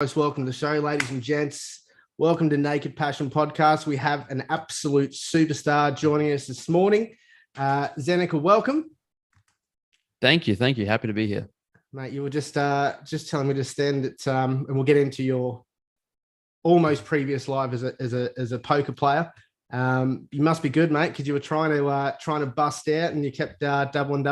Most welcome to the show, ladies and gents. Welcome to Naked Passion Podcast. We have an absolute superstar joining us this morning. Zeneca, welcome. Thank you. Happy to be here. Mate, you were just telling me to stand it, and we'll get into your almost previous life as a poker player. You must be good, mate, because you were trying to bust out and you kept doubling.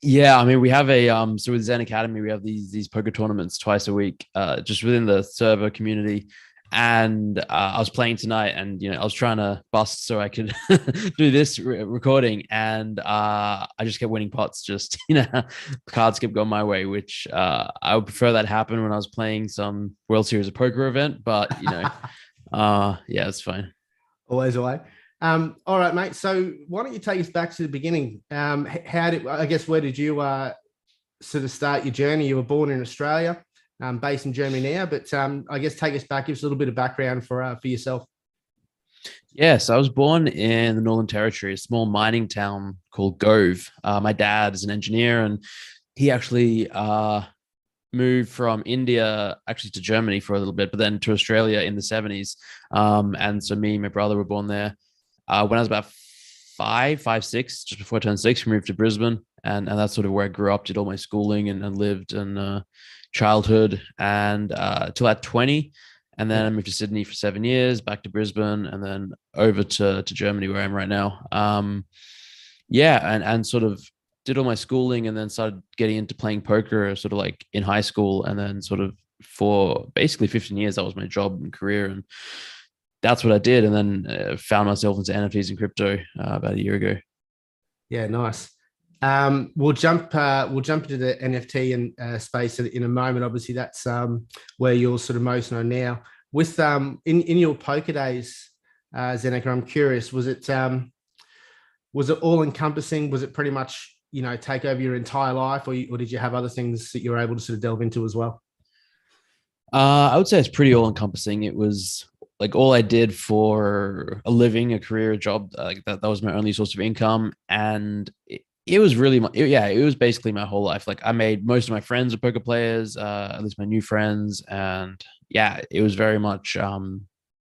Yeah, I mean, we have so with ZenAcademy, we have these poker tournaments twice a week, just within the server community. And I was playing tonight, and I was trying to bust so I could do this recording, and I just kept winning pots. Just cards kept going my way, which I would prefer that happen when I was playing some World Series of Poker event. But yeah, it's fine. Always away. All right, mate. So why don't you take us back to the beginning? Where did you sort of start your journey? You were born in Australia, based in Germany now, but I guess take us back, give us a little bit of background for yourself. Yes, I was born in the Northern Territory, a small mining town called Gove. My dad is an engineer, and he actually moved from India actually to Germany for a little bit, but then to Australia in the 70s. And so me and my brother were born there. When I was about five, six, just before I turned 6, we moved to Brisbane, and that's sort of where I grew up, did all my schooling and lived in childhood and till at 20. And then I moved to Sydney for 7 years, back to Brisbane, and then over to Germany where I am right now. And sort of did all my schooling and then started getting into playing poker sort of like in high school. And then sort of for basically 15 years, that was my job and career. And that's what I did, and then found myself into NFTs and crypto about a year ago. Yeah, nice. We'll jump into the NFT and space in a moment. Obviously, that's where you're sort of most known now. With in your poker days, Zeneca, I'm curious, was it all encompassing? Was it pretty much take over your entire life, or did you have other things that you were able to sort of delve into as well? I would say it's pretty all encompassing. It was like all I did for a living, a career, a job, like that was my only source of income. And it was really, it was basically my whole life. Like I made most of my friends were poker players, at least my new friends. And yeah, it was very much,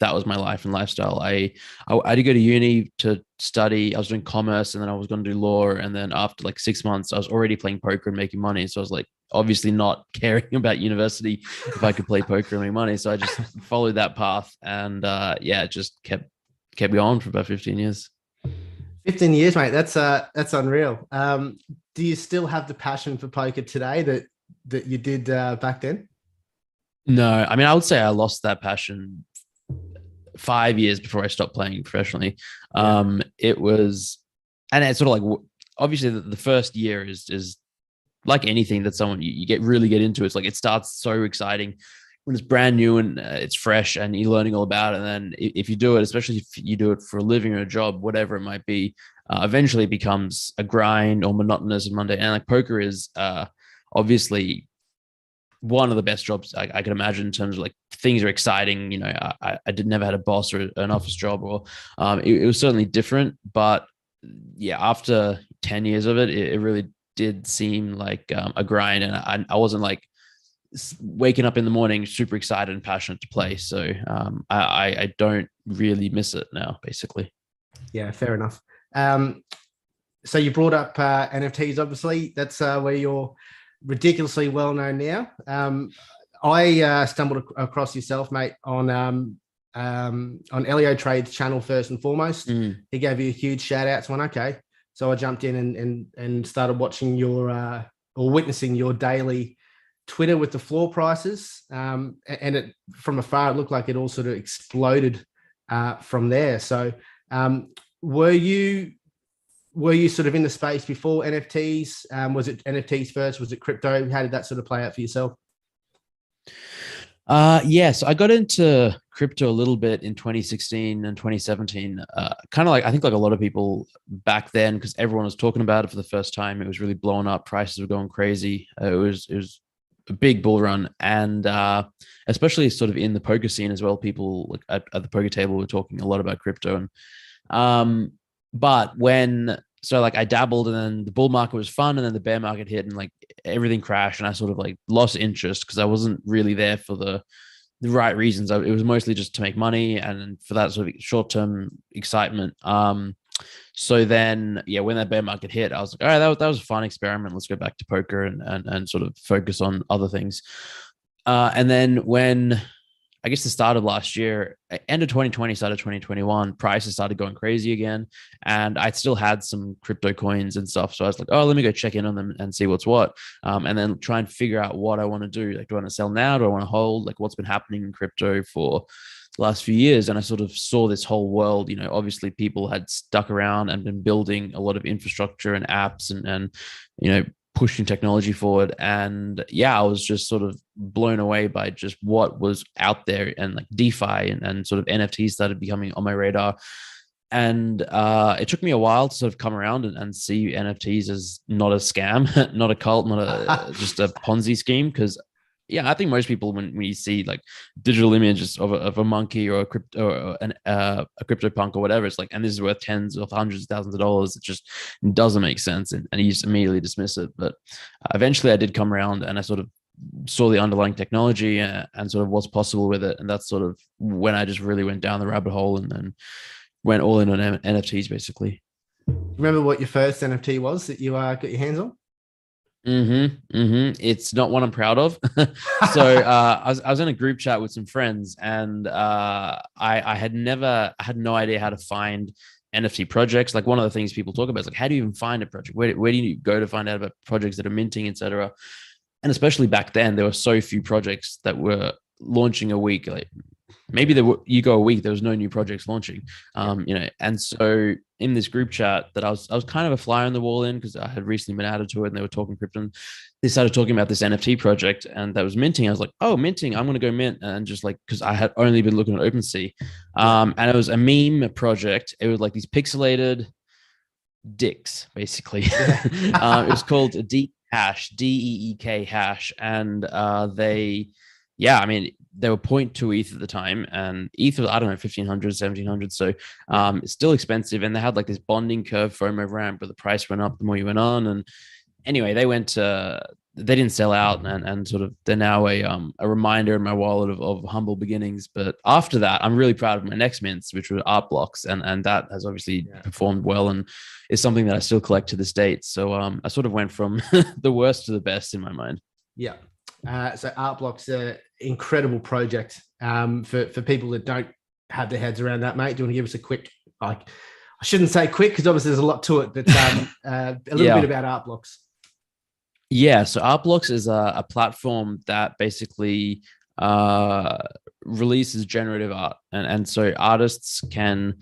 that was my life and lifestyle. I had to go to uni to study. I was doing commerce, and then I was going to do law. And then after like 6 months, I was already playing poker and making money. So I was like, obviously not caring about university if I could play poker and make money. So I just followed that path, and it just kept going for about 15 years. 15 years, mate. That's unreal. Do you still have the passion for poker today that you did back then? No, I mean, I would say I lost that passion 5 years before I stopped playing professionally. It was, and it's sort of like, obviously the first year is like anything that someone you really get into. It's like, it starts so exciting when it's brand new and it's fresh and you're learning all about it. And then if you do it, especially if you do it for a living or a job, whatever it might be, eventually it becomes a grind or monotonous and Monday. And like poker is obviously one of the best jobs I can imagine in terms of like things are exciting. I never had a boss or an office job, or it was certainly different. But yeah, after 10 years of it, it really did seem like a grind, and I wasn't like waking up in the morning super excited and passionate to play. So I don't really miss it now, basically. Yeah, fair enough. So you brought up NFTs. Obviously, that's where you're ridiculously well known now. I stumbled across yourself, mate, on Elio Trade's channel first and foremost. He gave you a huge shout out. So okay, so I jumped in and started watching your or witnessing your daily Twitter with the floor prices, and it from afar it looked like it all sort of exploded from there. So were you sort of in the space before NFTs? Was it NFTs first? Was it crypto? How did that sort of play out for yourself? Yes, I got into crypto a little bit in 2016 and 2017. Kind of like, I think like a lot of people back then, because everyone was talking about it for the first time. It was really blowing up. Prices were going crazy. It was a big bull run, and especially sort of in the poker scene as well. People at the poker table were talking a lot about crypto. And but when so like I dabbled, and then the bull market was fun, and then the bear market hit, and like everything crashed, and I sort of like lost interest because I wasn't really there for the right reasons. It was mostly just to make money and for that sort of short-term excitement. So then, yeah, when that bear market hit, I was like, all right, that was a fun experiment. Let's go back to poker and sort of focus on other things. And then when I guess the start of last year, end of 2020, start of 2021, prices started going crazy again. And I still had some crypto coins and stuff. So I was like, oh, let me go check in on them and see what's what. And then try and figure out what I want to do. Like, do I want to sell now? Do I want to hold? Like, what's been happening in crypto for the last few years? And I sort of saw this whole world. Obviously people had stuck around and been building a lot of infrastructure and apps and pushing technology forward. And yeah, I was just sort of blown away by just what was out there, and like DeFi and sort of NFTs started becoming on my radar. And it took me a while to sort of come around and see NFTs as not a scam, not a cult, not just a Ponzi scheme. Because yeah, I think most people, when you see like digital images of a monkey or a crypto or a crypto punk or whatever, it's like, and this is worth tens of hundreds of thousands of dollars. It just doesn't make sense, and you just immediately dismiss it. But eventually, I did come around, and I sort of saw the underlying technology and sort of what's possible with it, and that's sort of when I just really went down the rabbit hole and then went all in on NFTs, basically. Remember what your first NFT was that you got your hands on? It's not one I'm proud of. So I was in a group chat with some friends, and I had no idea how to find NFT projects. Like, one of the things people talk about is like, how do you even find a project? Where do you go to find out about projects that are minting, etc.? And especially back then, there were so few projects that were launching a week. Like, maybe you go a week, there was no new projects launching. And so in this group chat that I was kind of a fly on the wall in, because I had recently been added to it, and they were talking crypto. And they started talking about this NFT project, and that was minting. I was like, oh, minting, I'm going to go mint. And just like, because I had only been looking at OpenSea, and it was a meme project. It was like these pixelated dicks, basically. It was called a Deek hash, DEEK hash. And they were 0.2 ETH at the time, and ETH was, I don't know, 1,500, 1,700. So it's still expensive. And they had like this bonding curve, FOMO ramp, where the price went up the more you went on. And anyway, they didn't sell out, and sort of they're now a reminder in my wallet of humble beginnings. But after that, I'm really proud of my next mints, which were Artblocks, and that has obviously performed well and is something that I still collect to this date. So I sort of went from the worst to the best in my mind. Yeah. So Artblocks, incredible project. For people that don't have their heads around that, mate, do you want to give us a quick, like, I shouldn't say quick because obviously there's a lot to it, but a little bit about Artblocks. Yeah, so Artblocks is a platform that basically releases generative art, and so artists can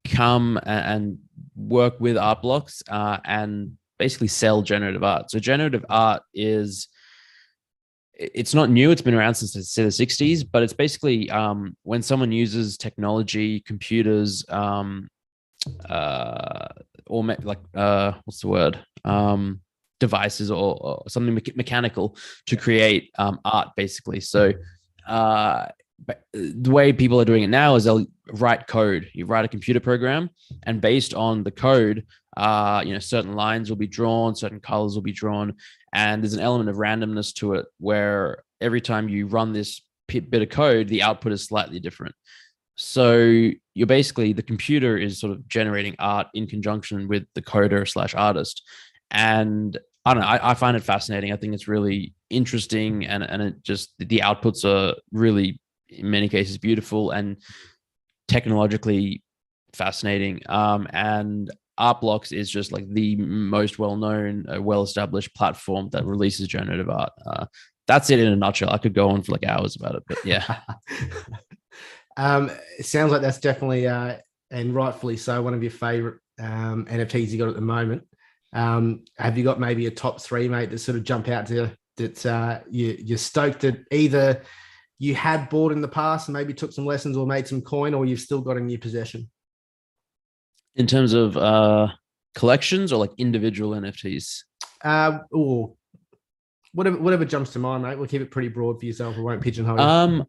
come and work with Artblocks and basically sell generative art. So generative art it's not new. It's been around since the 60s, but it's basically when someone uses technology, computers, what's the word? Devices or something mechanical to create art, basically. So the way people are doing it now is they'll write code. You write a computer program, and based on the code, certain lines will be drawn, certain colors will be drawn, and there's an element of randomness to it where every time you run this bit of code, the output is slightly different. So you're basically, the computer is sort of generating art in conjunction with the coder / artist. And I don't know, I find it fascinating. I think it's really interesting, and it just, the outputs are really, in many cases, beautiful and technologically fascinating. And Artblocks is just like the most well-known, well-established platform that releases generative art. That's it in a nutshell. I could go on for like hours about it, but yeah. It sounds like that's definitely, and rightfully so, one of your favorite NFTs you got at the moment. Have you got maybe a top three, mate, that sort of jump out to that you're stoked that either you had bought in the past and maybe took some lessons or made some coin, or you've still got in your possession? In terms of collections or like individual NFTs? Or whatever jumps to mind, mate. We'll keep it pretty broad for yourself. We won't pigeonhole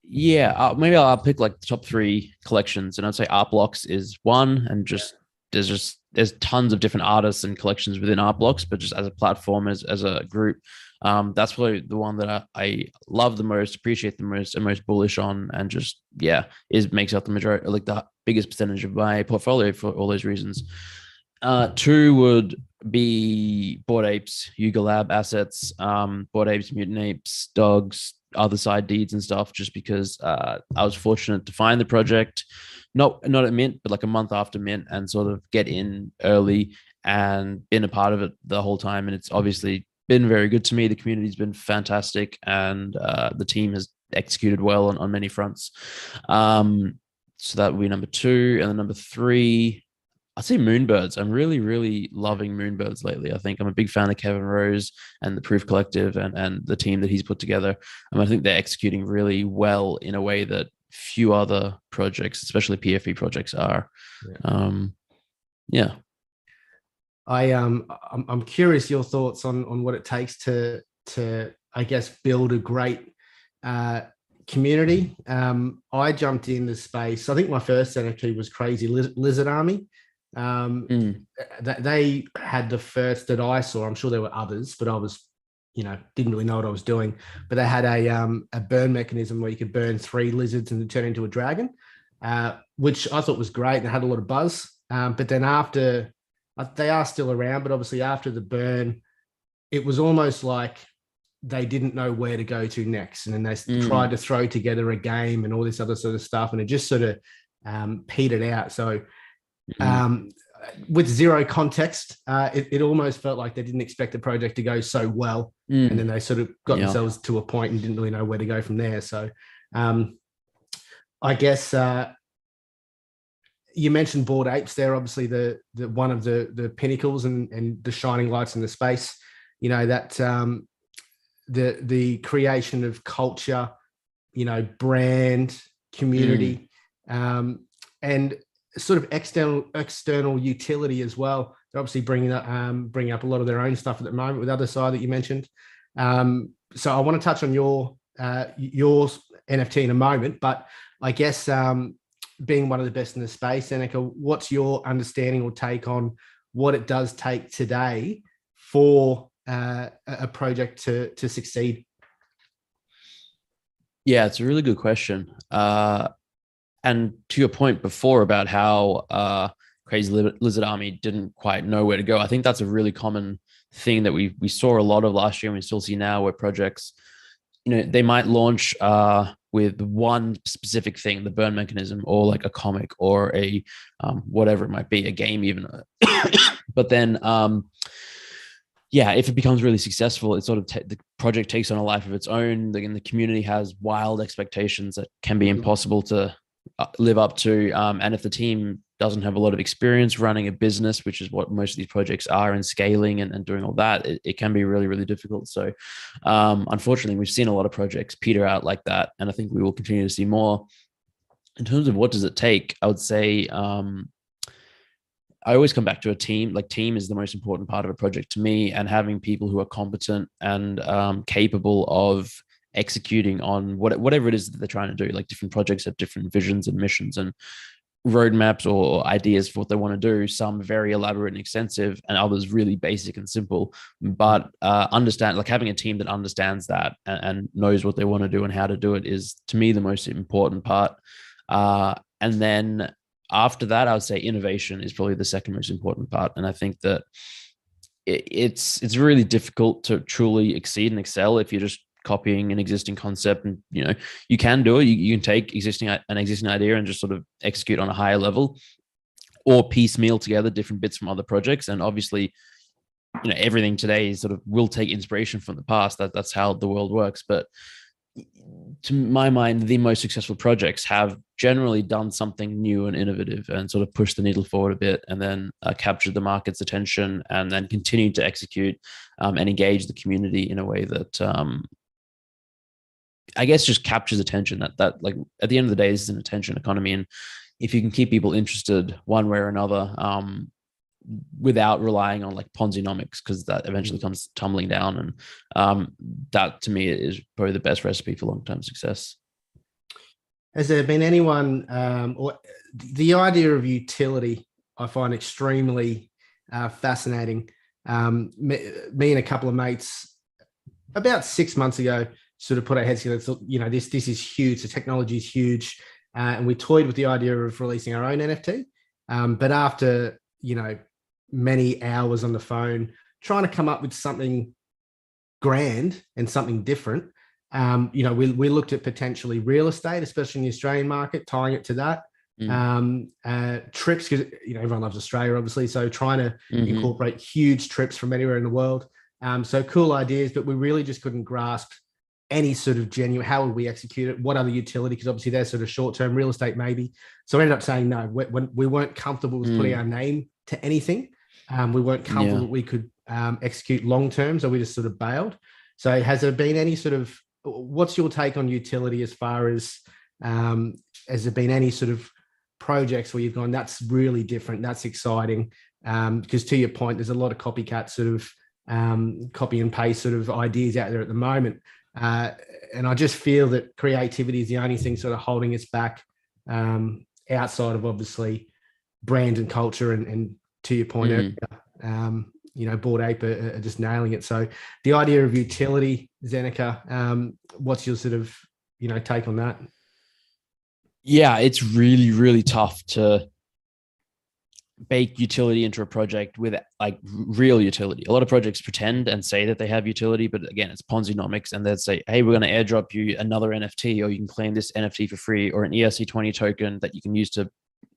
you. Maybe I'll pick like the top three collections, and I'd say Artblocks is one, and there's just there's tons of different artists and collections within Artblocks, but just as a platform, as a group, that's probably the one that I love the most, appreciate the most, and most bullish on, and just makes up the majority, like the biggest percentage of my portfolio for all those reasons. Two would be Bored Apes, Yuga Lab assets, Bored Apes, Mutant Apes, Dogs, other side deeds and stuff, just because I was fortunate to find the project, not at mint, but like a month after mint, and sort of get in early and been a part of it the whole time. And it's obviously been very good to me. The community's been fantastic, and the team has executed well on many fronts. So that would be number two. And then number three, I'd say Moonbirds. I'm really, really loving Moonbirds lately. I think I'm a big fan of Kevin Rose and the Proof Collective and the team that he's put together. And I think they're executing really well in a way that few other projects, especially PFP projects, are. I'm curious your thoughts on what it takes to I guess build a great community. I jumped in the space. I think my first NFT was Crazy Lizard Army. They had the first that I saw. I'm sure there were others, but I was, didn't really know what I was doing. But they had a burn mechanism where you could burn 3 lizards and turn into a dragon, which I thought was great and had a lot of buzz. But then after, they are still around, but obviously after the burn, it was almost like they didn't know where to go to next. And then they tried to throw together a game and all this other sort of stuff. And it just sort of petered out. So with zero context, it almost felt like they didn't expect the project to go so well. And then they sort of got themselves to a point and didn't really know where to go from there. So I guess you mentioned Bored Apes there, obviously the one of the pinnacles and the shining lights in the space, that the creation of culture, brand, community, and sort of external utility as well. They're obviously bringing up a lot of their own stuff at the moment with other side that you mentioned. So I want to touch on your NFT in a moment, but I guess being one of the best in the space, Zeneca, what's your understanding or take on what it does take today for a project to succeed? Yeah, it's a really good question. And to your point before about how Crazy Lizard Army didn't quite know where to go, I think that's a really common thing that we saw a lot of last year, and we still see now, where projects, they might launch with one specific thing, the burn mechanism, or like a comic, or a whatever it might be, a game even. But then, if it becomes really successful, it sort of the project takes on a life of its own. And the community has wild expectations that can be impossible to live up to. And if the team doesn't have a lot of experience running a business, which is what most of these projects are, and scaling and doing all that, it can be really, really difficult. So unfortunately, we've seen a lot of projects peter out like that. And I think we will continue to see more. In terms of what does it take, I would say I always come back to a team. Like, team is the most important part of a project to me, and having people who are competent and capable of executing on whatever it is that they're trying to do. Like, different projects have different visions and missions and roadmaps or ideas for what they want to do. Some very elaborate and extensive, and others really basic and simple. But having a team that understands that and knows what they want to do and how to do it is, to me, the most important part. And then after that, I would say innovation is probably the second most important part. And I think that it's really difficult to truly exceed and excel if you're just copying an existing concept. And you can do it. You can take an existing idea and just sort of execute on a higher level, or piecemeal together different bits from other projects. And obviously, everything today is sort of will take inspiration from the past. That's how the world works. But to my mind, the most successful projects have generally done something new and innovative and sort of pushed the needle forward a bit, and then captured the market's attention, and then continued to execute and engage the community in a way that I guess just captures attention. That like, at the end of the day, this is an attention economy. And if you can keep people interested one way or another, without relying on like Ponzi-nomics, because that eventually comes tumbling down. And that to me is probably the best recipe for long-term success. Has there been anyone, or the idea of utility I find extremely fascinating. Me and a couple of mates about 6 months ago sort of put our heads together. Thought, this is huge. The technology is huge, and we toyed with the idea of releasing our own NFT. But after many hours on the phone trying to come up with something grand and something different, we looked at potentially real estate, especially in the Australian market, tying it to that. Trips, because everyone loves Australia, obviously. So trying to incorporate huge trips from anywhere in the world. So cool ideas, but we really just couldn't grasp any sort of genuine, how would we execute it? What other utility? Because obviously they're sort of short-term, real estate maybe. So we ended up saying no. When we weren't comfortable with putting our name to anything. We weren't comfortable that we could execute long-term, so we just sort of bailed. So has there been any sort of, what's your take on utility as far as, has there been any sort of projects where you've gone, that's really different, that's exciting? Because to your point, there's a lot of copycat sort of copy and paste sort of ideas out there at the moment. And I just feel that creativity is the only thing sort of holding us back, outside of obviously brand and culture. And to your point earlier, Bored Ape are just nailing it. So the idea of utility, Zeneca, what's your sort of, take on that? Yeah, it's really, really tough to bake utility into a project with like real utility. A lot of projects pretend and say that they have utility, but again, it's Ponzi-nomics, and they'd say, hey, we're going to airdrop you another NFT, or you can claim this NFT for free, or an ERC20 token that you can use to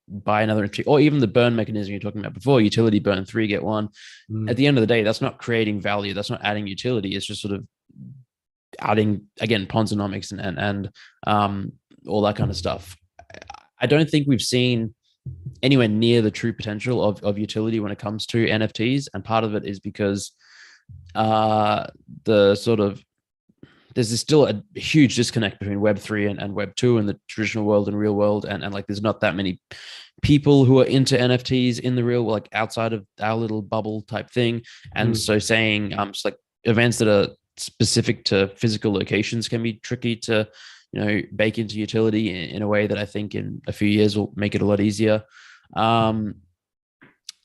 buy another NFT, or even the burn mechanism you're talking about before, utility burn 3, get 1. At the end of the day, that's not creating value. That's not adding utility. It's just sort of adding, again, Ponzi-nomics and all that kind of stuff. I don't think we've seen anywhere near the true potential of utility when it comes to NFTs. And part of it is because there's still a huge disconnect between Web3 and Web2 in the traditional world and real world. And like, there's not that many people who are into NFTs in the real, like outside of our little bubble type thing. And so saying, just like events that are specific to physical locations can be tricky to, bake into utility in a way that I think in a few years will make it a lot easier. And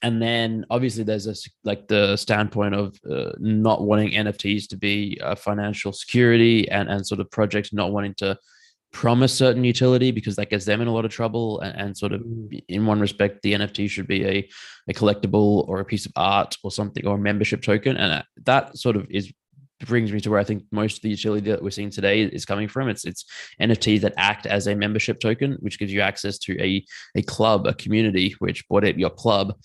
then obviously there's the standpoint of not wanting NFTs to be a financial security, and sort of projects not wanting to promise certain utility because that gets them in a lot of trouble. And sort of in one respect, the NFT should be a collectible or a piece of art or something, or a membership token. And that sort of brings me to where I think most of the utility that we're seeing today is coming from. It's NFTs that act as a membership token, which gives you access to a club, a community, which Bored Ape Yacht Club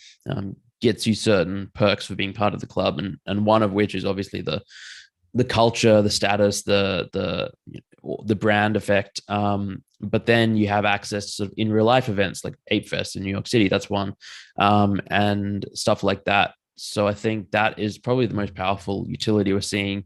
gets you certain perks for being part of the club, and one of which is obviously the culture, the status, the brand effect. But then you have access to in real life events like Ape Fest in New York City. That's one, and stuff like that. So I think that is probably the most powerful utility we're seeing.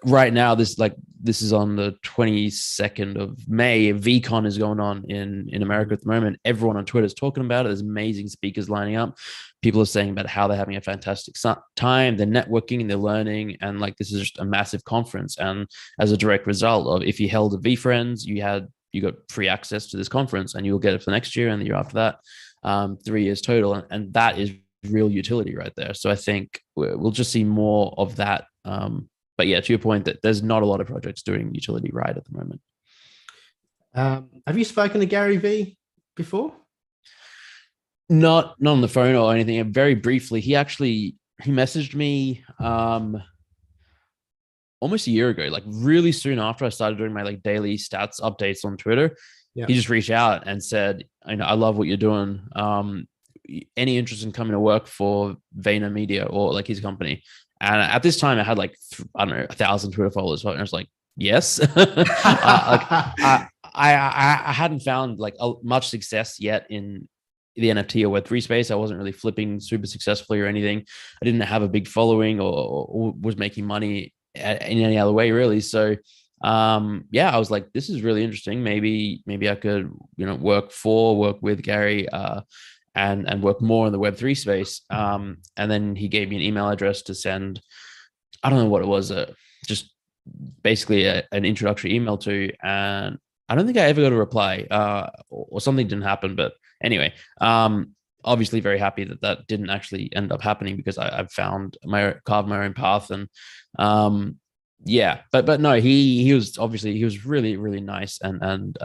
Right now, this is on the 22nd of May. VCon is going on in America at the moment. Everyone on Twitter is talking about it. There's amazing speakers lining up. People are saying about how they're having a fantastic time. They're networking and they're learning. And like, this is just a massive conference. And as a direct result of, if you held a VFriends, you got free access to this conference, and you'll get it for next year and the year after that, 3 years total. And that is real utility right there. So I think we'll just see more of that. But yeah, to your point, that there's not a lot of projects doing utility right at the moment. Have you spoken to Gary V before? Not on the phone or anything. Very briefly, he messaged me almost a year ago, like really soon after I started doing my like daily stats updates on Twitter. Yeah. He just reached out and said, I love what you're doing. Any interest in coming to work for Vayner Media or like his company? And at this time I had like, 1,000 Twitter followers. So I was like, yes. I hadn't found like much success yet in the NFT or Web3 space. I wasn't really flipping super successfully or anything. I didn't have a big following or was making money in any other way really. So I was like, this is really interesting. Maybe I could, work with Gary, and work more in the Web3 space. And then he gave me an email address to send, I don't know what it was, just basically an introductory email to, and I don't think I ever got a reply, or something didn't happen. But anyway, obviously very happy that that didn't actually end up happening, because I've carved my own path. And yeah, but no, he was really, really nice. And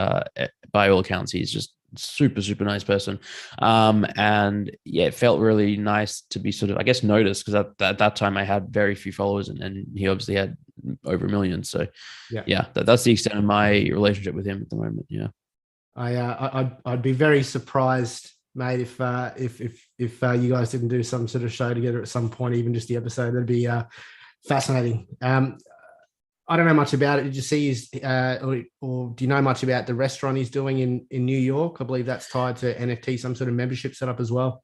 by all accounts, he's just super nice person. And yeah, it felt really nice to be sort of, I guess, noticed, because at that time I had very few followers, and he obviously had over 1 million. So yeah, that's the extent of my relationship with him at the moment. Yeah. I'd be very surprised, mate, if you guys didn't do some sort of show together at some point, even just the episode. That'd be fascinating. I don't know much about it. Did you see his, or do you know much about the restaurant he's doing in New York? I believe that's tied to NFT, some sort of membership setup as well.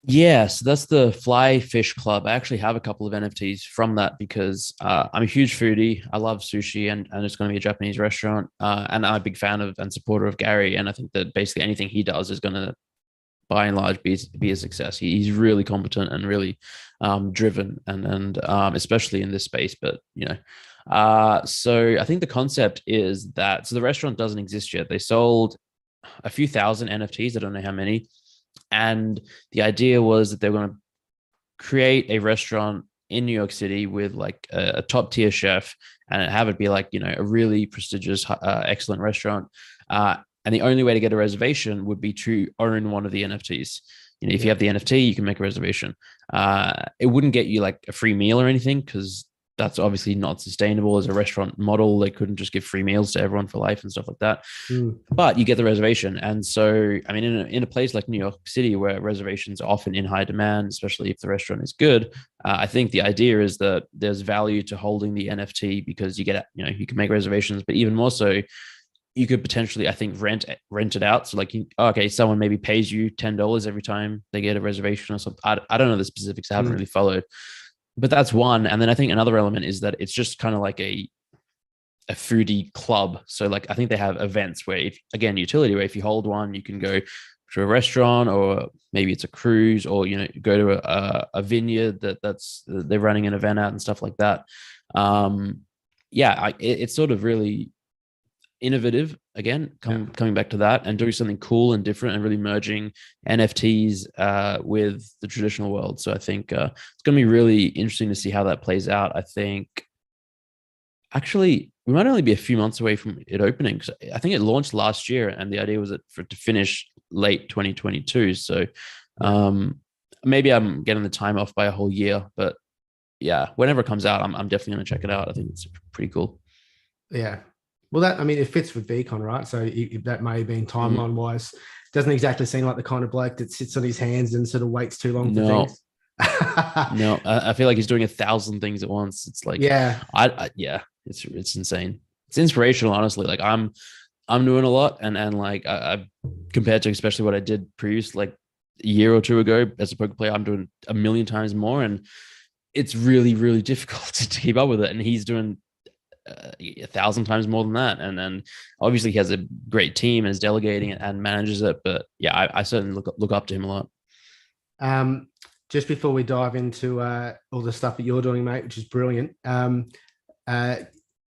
Yeah, so that's the Fly Fish Club. I actually have a couple of NFTs from that, because I'm a huge foodie. I love sushi, and it's going to be a Japanese restaurant. And I'm a big fan of and supporter of Gary. And I think that basically anything he does is going to, by and large, be a success. He's really competent and really driven, and especially in this space. But so I think the concept is that, so the restaurant doesn't exist yet. They sold a few thousand NFTs. I don't know how many. And the idea was that they were going to create a restaurant in New York City with like a top tier chef, and have it be like, a really prestigious, excellent restaurant. And the only way to get a reservation would be to own one of the NFTs. If you have the NFT, you can make a reservation. It wouldn't get you like a free meal or anything, because that's obviously not sustainable as a restaurant model. They couldn't just give free meals to everyone for life and stuff like that. But you get the reservation. And so, I mean, in a place like New York City, where reservations are often in high demand, especially if the restaurant is good, I think the idea is that there's value to holding the NFT, because you get, you can make reservations, but even more so, you could potentially, I think, rent it out. So like, okay, someone maybe pays you $10 every time they get a reservation or something. I don't know the specifics. I haven't really followed. But that's one. And then I think another element is that it's just kind of like a foodie club. So like, I think they have events where, if, again, utility, where if you hold one, you can go to a restaurant, or maybe it's a cruise, or, go to a vineyard that's they're running an event out and stuff like that. It's sort of really innovative, again, coming back to that, and doing something cool and different, and really merging NFTs with the traditional world. So I think it's going to be really interesting to see how that plays out. I think actually we might only be a few months away from it opening, because I think it launched last year, and the idea was for it to finish late 2022. So maybe I'm getting the time off by a whole year, but yeah, whenever it comes out, I'm definitely going to check it out. I think it's pretty cool. Yeah. Well, it fits with VCon, right? So that may have been timeline wise. Doesn't exactly seem like the kind of bloke that sits on his hands and sort of waits too long for things. No, I feel like he's doing 1,000 things at once. It's like, it's insane. It's inspirational, honestly. Like I'm doing a lot, and like I compared to especially what I did previously, like a year or two ago as a poker player, I'm doing 1 million times more, and it's really, really difficult to keep up with it. And he's doing 1,000 times more than that, and then obviously he has a great team and is delegating it and manages it. But yeah, I certainly look up to him a lot. Just before we dive into all the stuff that you're doing, mate, which is brilliant,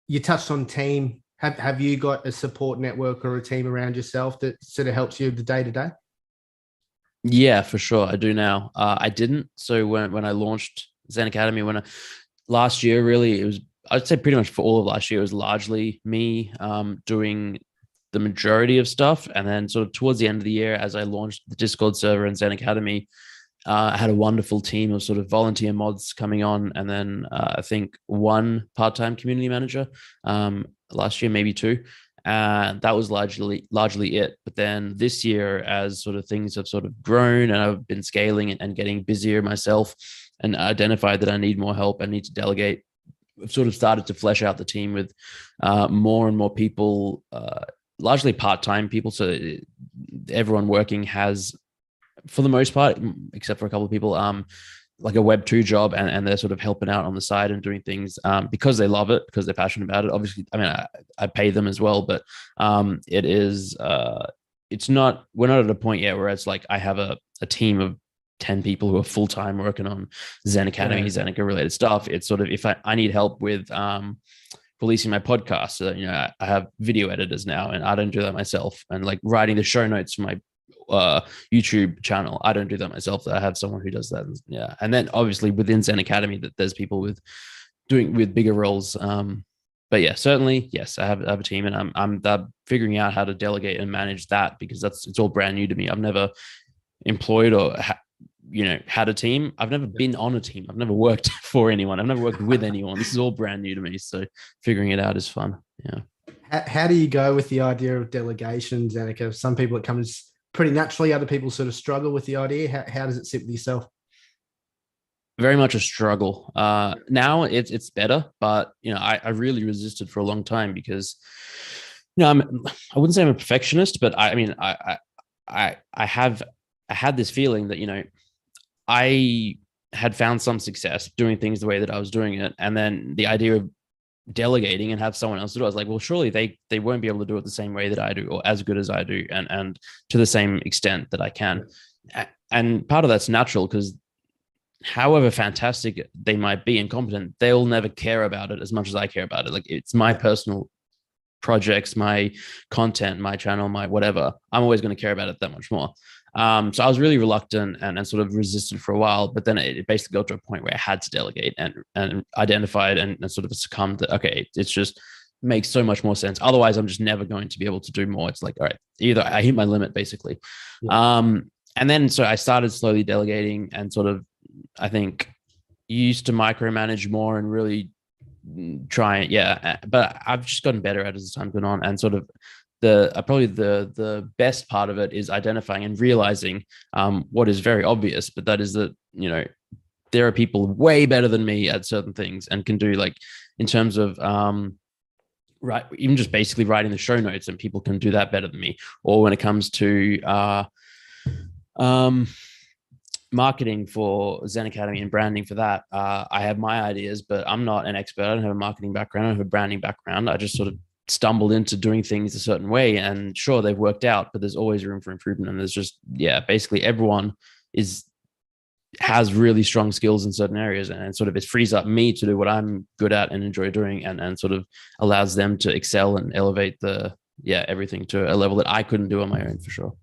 you touched on team. Have you got a support network or a team around yourself that sort of helps you the day to day? Yeah, for sure, I do now. I didn't. So when I launched ZenAcademy, last year, really, it was, I'd say pretty much for all of last year, it was largely me doing the majority of stuff. And then sort of towards the end of the year, as I launched the Discord server and ZenAcademy, I had a wonderful team of sort of volunteer mods coming on. And then I think one part-time community manager last year, maybe two. And that was largely it. But then this year, as sort of things have sort of grown and I've been scaling and getting busier myself, and identified that I need more help, I need to delegate, I've sort of started to flesh out the team with more and more people, largely part-time people. So everyone working has, for the most part, except for a couple of people, like a Web 2 job, and they're sort of helping out on the side and doing things because they love it, because they're passionate about it. Obviously, I mean, I pay them as well, but it's not, we're not at a point yet where it's like I have a team of 10 people who are full-time working on ZenAcademy, Zeneca related stuff. It's sort of, if I need help with releasing my podcast, I have video editors now, and I don't do that myself, and like writing the show notes for my YouTube channel. I don't do that myself. I have someone who does that. Yeah. And then obviously within ZenAcademy that there's people with bigger roles. But yeah, certainly, yes, I have a team, and I'm figuring out how to delegate and manage that, because it's all brand new to me. I've never employed or had a team. I've never been on a team. I've never worked for anyone. I've never worked with anyone. This is all brand new to me. So figuring it out is fun. Yeah. How do you go with the idea of delegation, Zeneca? Some people it comes pretty naturally. Other people sort of struggle with the idea. How does it sit with yourself? Very much a struggle. Now it's better, but I really resisted for a long time because I wouldn't say I'm a perfectionist, but I had this feeling that I had found some success doing things the way that I was doing it, and then the idea of delegating and have someone else do it, I was like, well, surely they won't be able to do it the same way that I do, or as good as I do, and to the same extent that I can. And part of that's natural, because however fantastic they might be and competent, they'll never care about it as much as I care about it. Like, it's my personal projects, my content, my channel, my whatever. I'm always going to care about it that much more. So I was really reluctant and sort of resisted for a while, but then it basically got to a point where I had to delegate and identified and sort of succumbed that, okay, it's just makes so much more sense. Otherwise, I'm just never going to be able to do more. It's like, all right, either I hit my limit, basically. Yeah. And then so I started slowly delegating and sort of, I think, used to micromanage more and really try it. Yeah. But I've just gotten better at it as time gone on. And sort of probably the best part of it is identifying and realizing what is very obvious, but that is that, there are people way better than me at certain things and can do, like, in terms of, right, even just basically writing the show notes, and people can do that better than me. Or when it comes to, marketing for ZenAcademy and branding for that, I have my ideas, but I'm not an expert. I don't have a marketing background. I don't have a branding background. I just sort of stumbled into doing things a certain way, and sure, they've worked out, but there's always room for improvement. And there's just, basically everyone has really strong skills in certain areas, and sort of it frees up me to do what I'm good at and enjoy doing, and sort of allows them to excel and elevate everything to a level that I couldn't do on my own, for sure.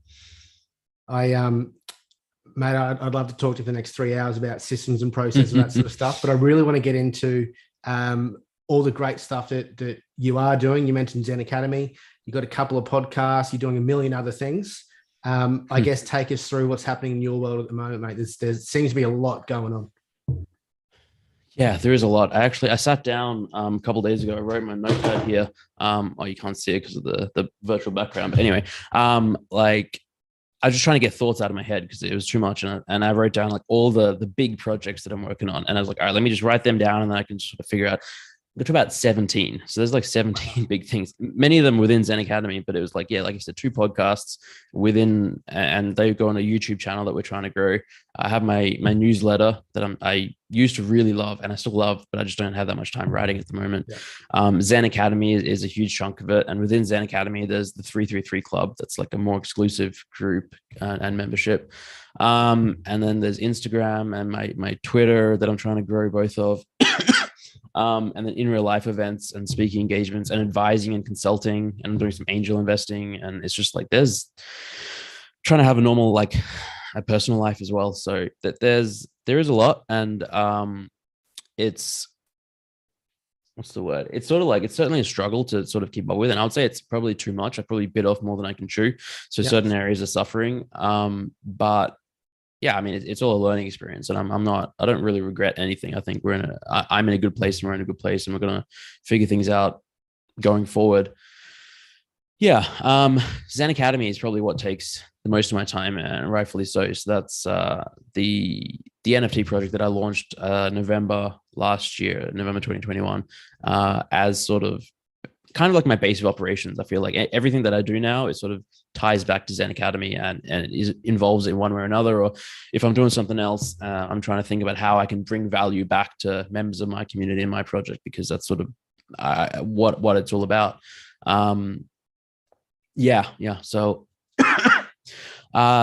Mate, I'd love to talk to you for the next 3 hours about systems and processes and that sort of stuff, but I really want to get into all the great stuff that you are doing. You mentioned ZenAcademy. You've got a couple of podcasts. You're doing a million other things. I guess take us through what's happening in your world at the moment, mate. There seems to be a lot going on. Yeah, there is a lot. I sat down a couple of days ago. I wrote my notepad here. You can't see it because of the virtual background. But anyway, I was just trying to get thoughts out of my head because it was too much. And I wrote down like all the big projects that I'm working on. And I was like, all right, let me just write them down, and then I can sort of figure out. Got to about 17. So there's like 17 big things, many of them within ZenAcademy, but it was like, like I said, 2 podcasts within, and they go on a YouTube channel that we're trying to grow. I have my newsletter that I used to really love, and I still love, but I just don't have that much time writing at the moment. Yeah. ZenAcademy is a huge chunk of it. And within ZenAcademy, there's the 333 Club. That's like a more exclusive group and membership. And then there's Instagram and my Twitter that I'm trying to grow both of. And then in real life events and speaking engagements and advising and consulting, and I'm doing some angel investing. And it's just like, there's trying to have a normal, like a personal life as well. So that there is a lot. And it's, what's the word? It's sort of like, it's certainly a struggle to sort of keep up with. And I would say it's probably too much. I probably bit off more than I can chew. So certain areas are suffering. But yeah, I mean, it's all a learning experience, and I don't really regret anything. I think I'm in a good place, and we're in a good place, and we're going to figure things out going forward. Yeah. ZenAcademy is probably what takes the most of my time, and rightfully so. So that's the Nft project that I launched November last year, November 2021, as sort of kind of like my base of operations. I feel like everything that I do now is sort of ties back to ZenAcademy and it involves in one way or another. Or if I'm doing something else, I'm trying to think about how I can bring value back to members of my community in my project, because that's sort of what it's all about. So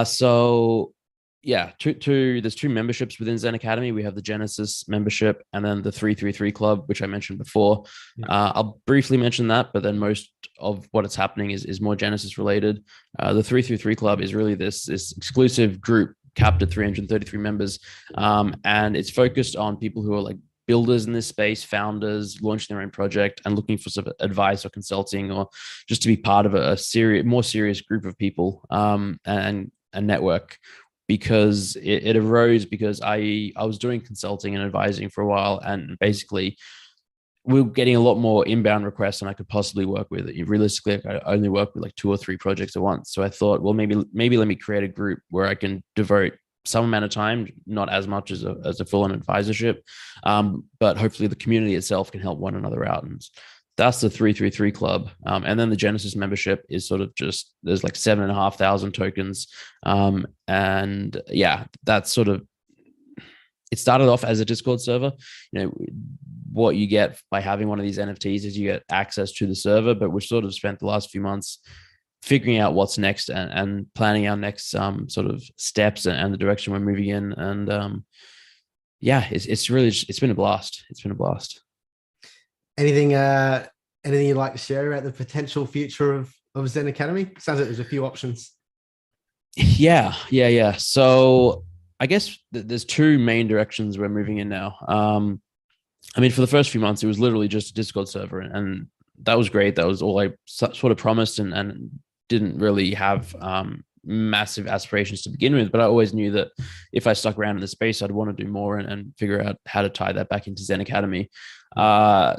so Yeah, there's two memberships within ZenAcademy. We have the Genesis membership and then the 333 Club, which I mentioned before. Yeah. I'll briefly mention that, but then most of what is happening is more Genesis related. The 333 Club is really this exclusive group capped at 333 members, and it's focused on people who are like builders in this space, founders launching their own project and looking for sort of advice or consulting, or just to be part of a more serious group of people, and a network. Because it arose because I was doing consulting and advising for a while, and basically we were getting a lot more inbound requests than I could possibly work with. Realistically, I only work with like 2 or 3 projects at once. So I thought, well, maybe let me create a group where I can devote some amount of time, not as much as a full-on advisorship, but hopefully the community itself can help one another out. And that's the 333 Club. And then the Genesis membership is sort of just, there's like 7,500 tokens. And yeah, that's sort of, it started off as a Discord server. You know, what you get by having one of these NFTs is you get access to the server, but we've sort of spent the last few months figuring out what's next and planning our next sort of steps and the direction we're moving in. And yeah, it's really, it's been a blast. It's been a blast. Anything you'd like to share about the potential future of ZenAcademy? Sounds like there's a few options. Yeah. So I guess there's 2 main directions we're moving in now. I mean, for the first few months, it was literally just a Discord server, and that was great. That was all I sort of promised, and didn't really have massive aspirations to begin with. But I always knew that if I stuck around in the space, I'd want to do more and figure out how to tie that back into ZenAcademy.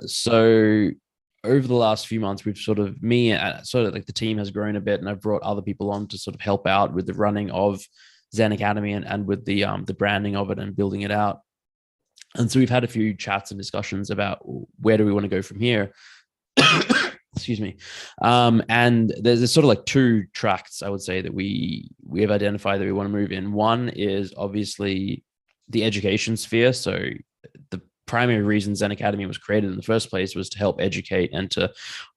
So over the last few months, we've sort of, sort of like the team has grown a bit, and I've brought other people on to sort of help out with the running of ZenAcademy and with the branding of it and building it out. And so we've had a few chats and discussions about where do we want to go from here. Excuse me. And there's sort of like 2 tracks, I would say, that we have identified that we want to move in. One is obviously the education sphere. So the primary reason ZenAcademy was created in the first place was to help educate and to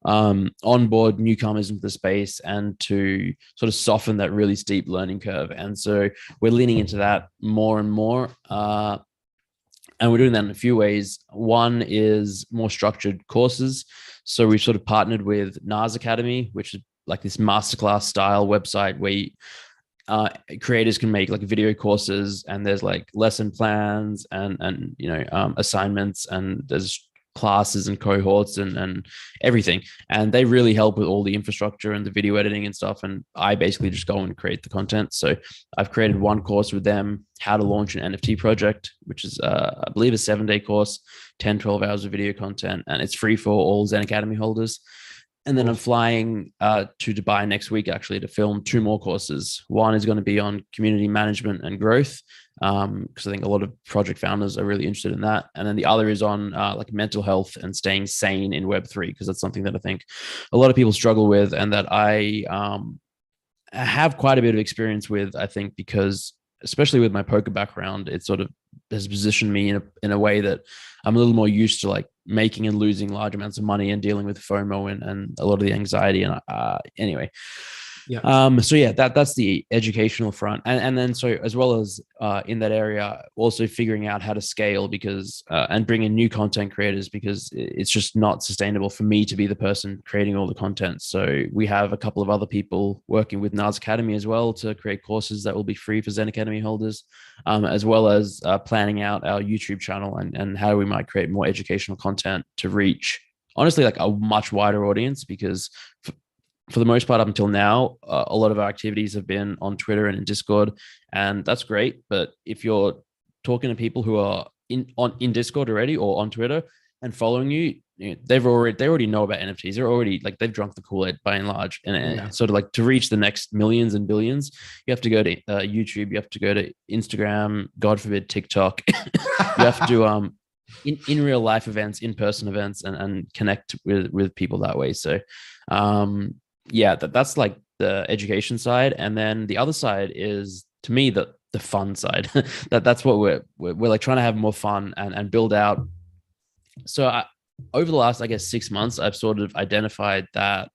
onboard newcomers into the space and to sort of soften that really steep learning curve. And so we're leaning into that more and more. And we're doing that in a few ways. One is more structured courses. So we've sort of partnered with ZenAcademy, which is like this masterclass style website where creators can make like video courses, and there's like lesson plans and assignments, and there's classes and cohorts and everything. And they really help with all the infrastructure and the video editing and stuff. And I basically just go and create the content. So I've created one course with them, how to launch an NFT project, which is, I believe, a 7-day course, 10, 12 hours of video content. And it's free for all ZenAcademy holders. And then I'm flying to Dubai next week, actually, to film 2 more courses. One is going to be on community management and growth, because I think a lot of project founders are really interested in that. And then the other is on like mental health and staying sane in Web3, because that's something that I think a lot of people struggle with, and that I have quite a bit of experience with, I think, because especially with my poker background, it sort of has positioned me in a way that I'm a little more used to, like making and losing large amounts of money and dealing with FOMO and a lot of the anxiety. And anyway, Yeah. So yeah, that's the educational front, and then so as well as in that area, also figuring out how to scale, because and bring in new content creators, because it's just not sustainable for me to be the person creating all the content. So we have a couple of other people working with ZenAcademy as well to create courses that will be free for ZenAcademy holders, as well as planning out our YouTube channel and how we might create more educational content to reach, honestly, like a much wider audience, because for the most part, up until now, a lot of our activities have been on Twitter and in Discord, and that's great. But if you're talking to people who are in Discord already or on Twitter and following you, they already know about NFTs. They're already like, they've drunk the Kool-Aid by and large. And sort of like, to reach the next millions and billions, you have to go to YouTube, you have to go to Instagram, God forbid TikTok. You have to in real life events, in-person events, and connect with people that way. So yeah, that's like the education side. And then the other side is, to me, the fun side. that's what we're like, trying to have more fun and build out. So over the last, I guess, 6 months, I've sort of identified that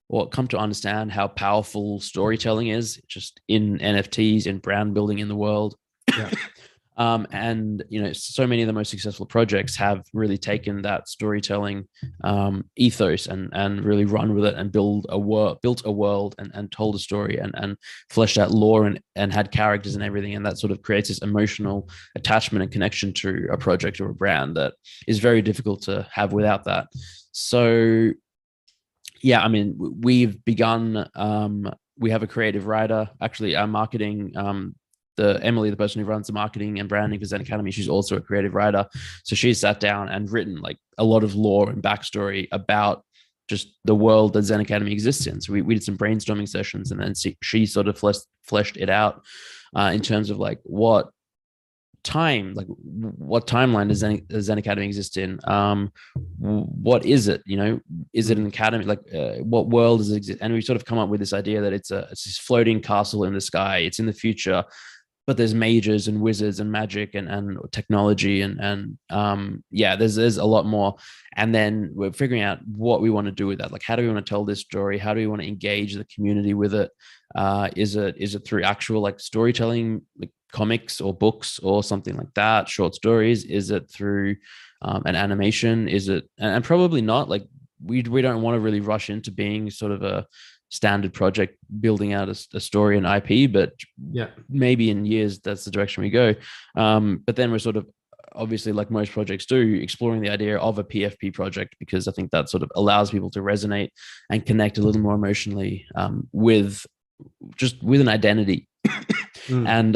or come to understand how powerful storytelling is just in NFTs, in brand building in the world. Yeah. And so many of the most successful projects have really taken that storytelling ethos and really run with it and built a world and told a story and fleshed out lore and had characters and everything, and that sort of creates this emotional attachment and connection to a project or a brand that is very difficult to have without that. So yeah, I mean, we've begun. We have a creative writer, actually, our marketing. Emily, the person who runs the marketing and branding for ZenAcademy, she's also a creative writer. So she's sat down and written like a lot of lore and backstory about just the world that ZenAcademy exists in. So we did some brainstorming sessions, and then she sort of fleshed it out in terms of like what timeline does ZenAcademy exist in? What is it? Is it an academy? Like, what world does it exist? And we sort of come up with this idea that it's this floating castle in the sky. It's in the future, but there's mages and wizards and magic and technology and there's a lot more. And then we're figuring out what we want to do with that. Like, how do we want to tell this story? How do we want to engage the community with it? Is it through actual like storytelling, like comics or books or something like that, short stories? Is it through an animation? Is it, and probably not, like we don't want to really rush into being sort of a standard project building out a story and IP, but yeah, maybe in years that's the direction we go. But then we're sort of, obviously, like most projects do, exploring the idea of a PFP project, because I think that sort of allows people to resonate and connect a little more emotionally with an identity. And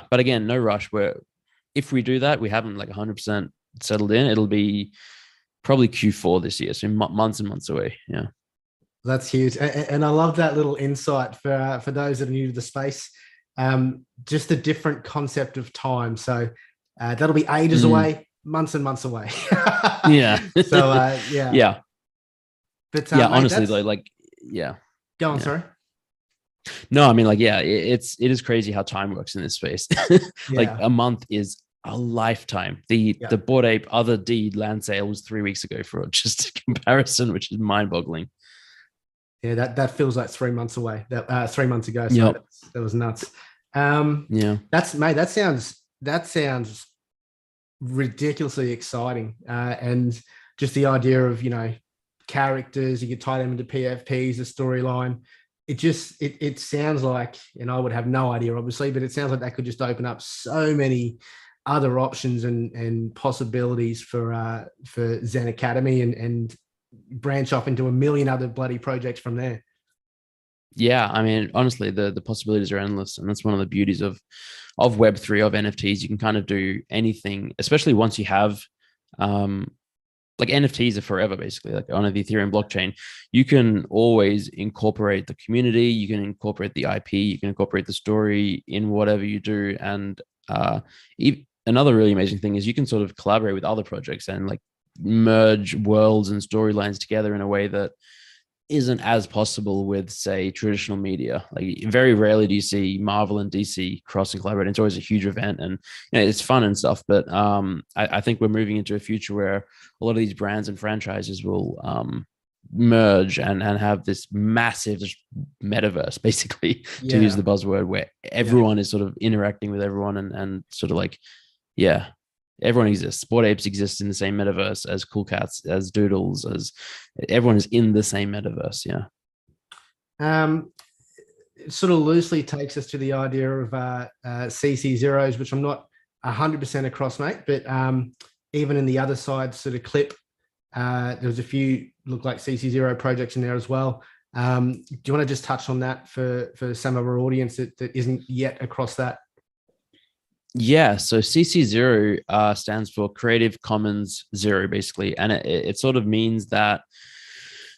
but again, no rush. If we do that, we haven't like 100% settled in. It'll be probably Q4 this year, so months and months away. Yeah. That's huge. And I love that little insight for those that are new to the space. Just a different concept of time. So that'll be ages away, months and months away. Yeah. So yeah. Yeah. But yeah, honestly though, like, yeah. Go on, yeah. sorry. No, I mean, like, yeah, it is crazy how time works in this space. Like a month is a lifetime. The Bored Ape Other Deed land sale was 3 weeks ago, for just a comparison, which is mind-boggling. Yeah, that feels like 3 months away. 3 months ago. So that was nuts. Yeah, that sounds ridiculously exciting. And just the idea of characters, you could tie them into PFPs, the storyline. It sounds like, and I would have no idea obviously, but it sounds like that could just open up so many other options and possibilities for ZenAcademy and branch off into a million other bloody projects from there. Yeah, I mean, honestly, the possibilities are endless, and that's one of the beauties of Web3, of NFTs. You can kind of do anything, especially once you have like NFTs are forever, basically. Like on the Ethereum blockchain, you can always incorporate the community, you can incorporate the IP, you can incorporate the story in whatever you do. And another really amazing thing is you can sort of collaborate with other projects and like merge worlds and storylines together in a way that isn't as possible with, say, traditional media. Like very rarely do you see Marvel and DC cross and collaborate. It's always a huge event, and it's fun and stuff. But I think we're moving into a future where a lot of these brands and franchises will merge and have this massive metaverse, basically, to use the buzzword, where everyone is sort of interacting with everyone and sort of like, everyone exists. Bored Apes exists in the same metaverse as Cool Cats, as Doodles, as everyone is in the same metaverse. Yeah. It sort of loosely takes us to the idea of CC zeros, which I'm not 100% across, mate. But even in the other side sort of clip, there was a few look like CC zero projects in there as well. Do you want to just touch on that for some of our audience that isn't yet across that? Yeah, so CC0 stands for Creative Commons Zero, basically. And it sort of means that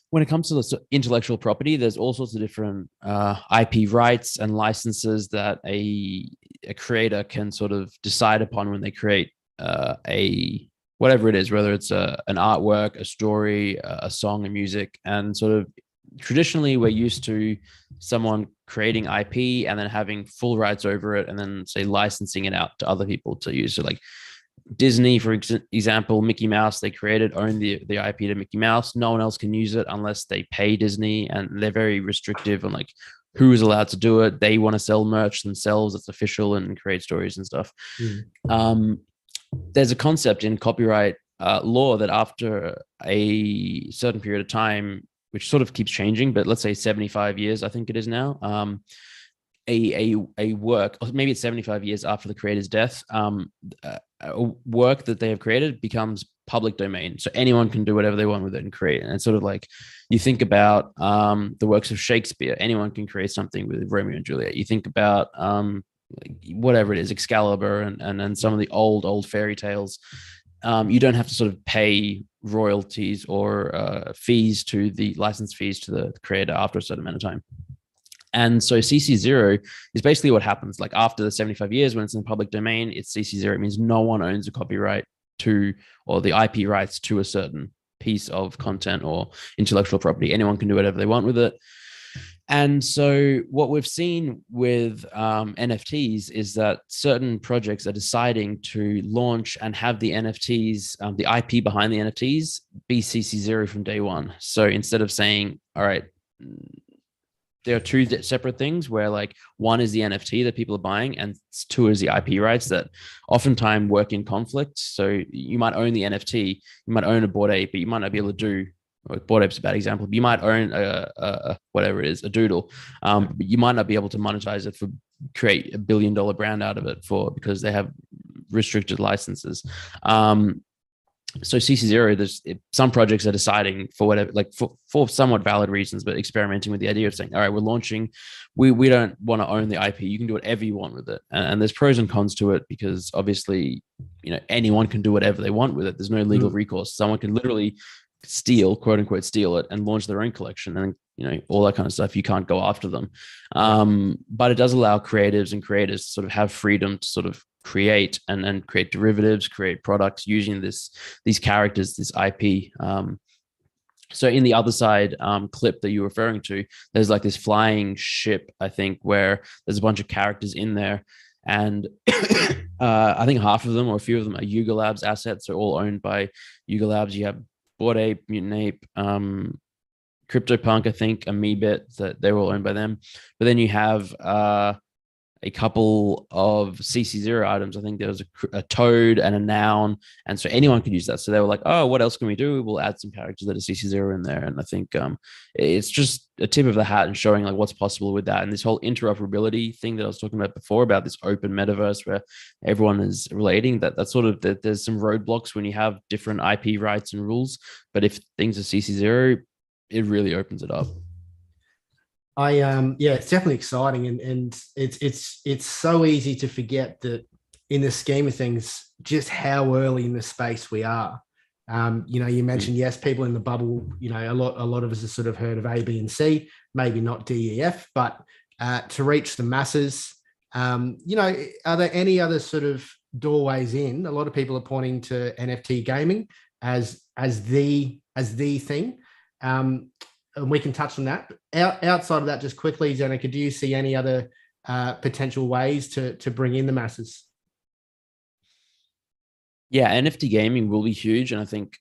when it comes to the intellectual property, there's all sorts of different IP rights and licenses that a creator can sort of decide upon when they create whatever it is, whether it's an artwork, a story, a song, a music. And sort of traditionally, we're used to someone creating IP and then having full rights over it and then, say, licensing it out to other people to use. So like Disney, for example, Mickey Mouse, they own the IP to Mickey Mouse. No one else can use it unless they pay Disney, and they're very restrictive on like who is allowed to do it. They want to sell merch themselves that's official and create stories and stuff. There's a concept in copyright law that after a certain period of time, which sort of keeps changing, but let's say 75 years, I think it is now, a work, or maybe it's 75 years after the creator's death, a work that they have created becomes public domain. So anyone can do whatever they want with it and create. And it's sort of like, you think about the works of Shakespeare, anyone can create something with Romeo and Juliet. You think about whatever it is, Excalibur and some of the old fairy tales. You don't have to sort of pay royalties or fees to the license fees to the creator after a certain amount of time. And so CC0 is basically what happens. Like after the 75 years, when it's in the public domain, it's CC0. It means no one owns a copyright to, or the IP rights to a certain piece of content or intellectual property. Anyone can do whatever they want with it. And so what we've seen with NFTs is that certain projects are deciding to launch and have the NFTs, the IP behind the NFTs, be CC0 from day one. So instead of saying, all right, there are two separate things where like one is the NFT that people are buying and two is the IP rights that oftentimes work in conflict. So you might own the NFT, you might own a Bored Ape, but you might not be able to do, Bored Ape's a bad example, but you might own a whatever it is, a doodle, but you might not be able to monetize it for create $1 billion brand out of it because they have restricted licenses. So CC0, there's some projects are deciding for whatever, like for somewhat valid reasons, but experimenting with the idea of saying, all right, we're launching, we don't want to own the IP. You can do whatever you want with it. And there's pros and cons to it because obviously, anyone can do whatever they want with it. There's no legal recourse. Someone can literally steal, quote unquote, steal it and launch their own collection and, all that kind of stuff. You can't go after them. But it does allow creatives and creators to sort of have freedom to sort of create and create derivatives, create products using these characters, this IP. So in the other side clip that you're referring to, there's like this flying ship, I think, where there's a bunch of characters in there. And I think half of them or a few of them are Yuga Labs assets. They're all owned by Yuga Labs. You have Bored Ape, Mutant Ape, CryptoPunk, I think, Amoebit, that they're all owned by them. But then you have a couple of CC0 items. I think there was a toad and a noun. And so anyone could use that. So they were like, oh, what else can we do? We'll add some characters that are CC0 in there. And I think it's just a tip of the hat and showing like what's possible with that. And this whole interoperability thing that I was talking about before, about this open metaverse where everyone is relating, that's sort of, there's some roadblocks when you have different IP rights and rules. But if things are CC0, it really opens it up. It's definitely exciting, and it's so easy to forget that in the scheme of things, just how early in the space we are. You mentioned, yes, people in the bubble, a lot of us have sort of heard of A, B, and C, maybe not D, E, F, but to reach the masses, are there any other sort of doorways in? A lot of people are pointing to NFT gaming as the thing. And we can touch on that. Outside of that, just quickly, Zeneca, do you see any other potential ways to bring in the masses? Yeah, NFT gaming will be huge. And I think,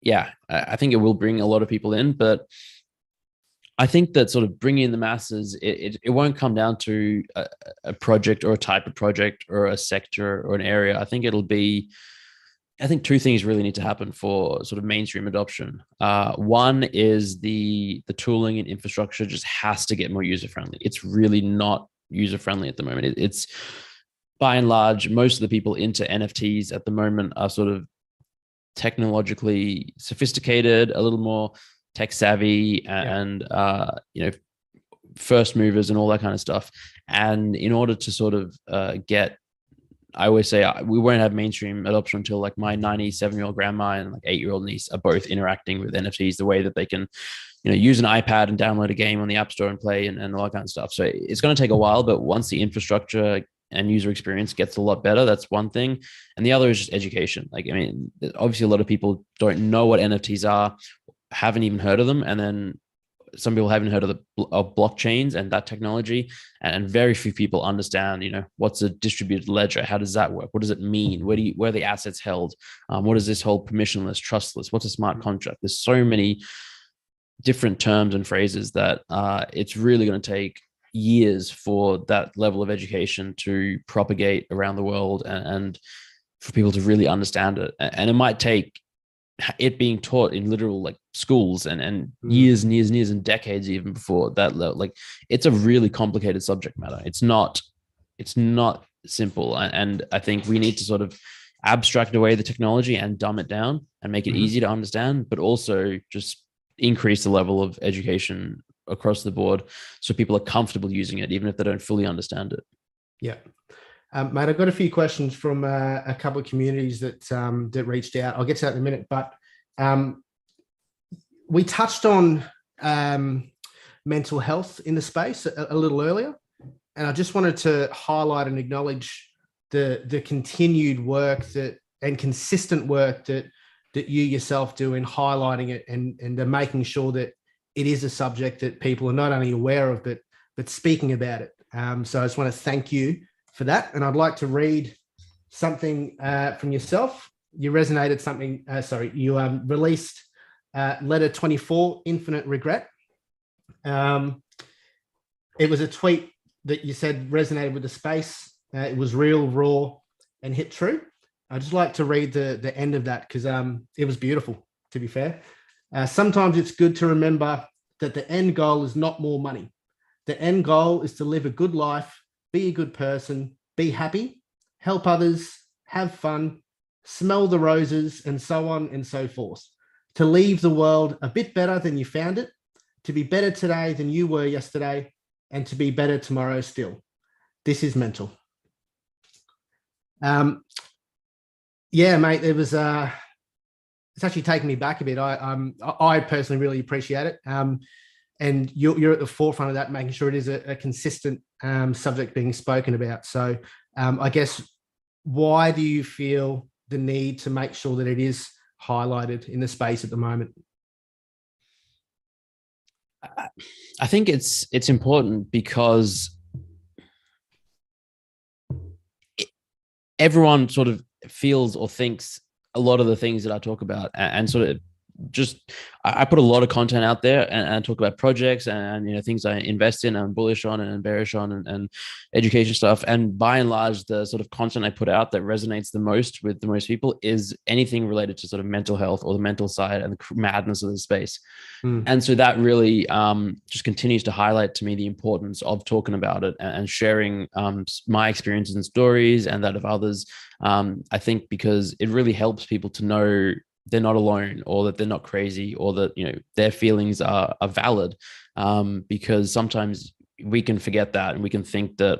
I think it will bring a lot of people in. But I think that sort of bringing in the masses, it won't come down to a project or a type of project or a sector or an area. I think two things really need to happen for sort of mainstream adoption. One is the tooling and infrastructure just has to get more user-friendly. It's really not user-friendly at the moment. It's by and large, most of the people into NFTs at the moment are sort of technologically sophisticated, a little more tech savvy and first movers and all that kind of stuff. And in order to sort of I always say we won't have mainstream adoption until like my 97-year-old grandma and like 8-year-old niece are both interacting with NFTs the way that they can, use an iPad and download a game on the App Store and play and all that kind of stuff. So it's going to take a while, but once the infrastructure and user experience gets a lot better, that's one thing. And the other is just education. Obviously a lot of people don't know what NFTs are, haven't even heard of them. And then some people haven't heard of of blockchains and that technology, and very few people understand, what's a distributed ledger? How does that work? What does it mean? Where are the assets held? What is this whole permissionless, trustless? What's a smart contract? There's so many different terms and phrases that it's really going to take years for that level of education to propagate around the world, and for people to really understand it. And it might take it being taught in literal like schools and years and years and years and decades even before that. Like, it's a really complicated subject matter. It's not simple, and I think we need to sort of abstract away the technology and dumb it down and make it easy to understand, but also just increase the level of education across the board so people are comfortable using it, even if they don't fully understand it. Yeah. Mate, I've got a few questions from a couple of communities that reached out. I'll get to that in a minute, but we touched on mental health in the space a little earlier, and I just wanted to highlight and acknowledge the continued work and consistent work that you yourself do in highlighting it and making sure that it is a subject that people are not only aware of, but speaking about it. So I just want to thank you for that. And I'd like to read something from yourself. You resonated something, you released letter 24, Infinite Regret. It was a tweet that you said resonated with the space. It was real, raw, and hit true. I'd just like to read the end of that because it was beautiful, to be fair. Sometimes it's good to remember that the end goal is not more money. The end goal is to live a good life, be a good person, be happy, help others, have fun, smell the roses, and so on and so forth. To leave the world a bit better than you found it, to be better today than you were yesterday, and to be better tomorrow still. This is mental. Yeah, mate, it was it's actually taken me back a bit. I personally really appreciate it. And you're at the forefront of that, making sure it is a consistent subject being spoken about. So I guess, why do you feel the need to make sure that it is highlighted in the space at the moment? I think it's important because everyone sort of feels or thinks a lot of the things that I talk about, and sort of just I put a lot of content out there and talk about projects and things I invest in and bullish on and bearish on and education stuff. And by and large, the sort of content I put out that resonates the most with the most people is anything related to sort of mental health or the mental side and the madness of the space. And so that really just continues to highlight to me the importance of talking about it and sharing my experiences and stories and that of others. I think because it really helps people to know they're not alone, or that they're not crazy, or that their feelings are valid, because sometimes we can forget that and we can think that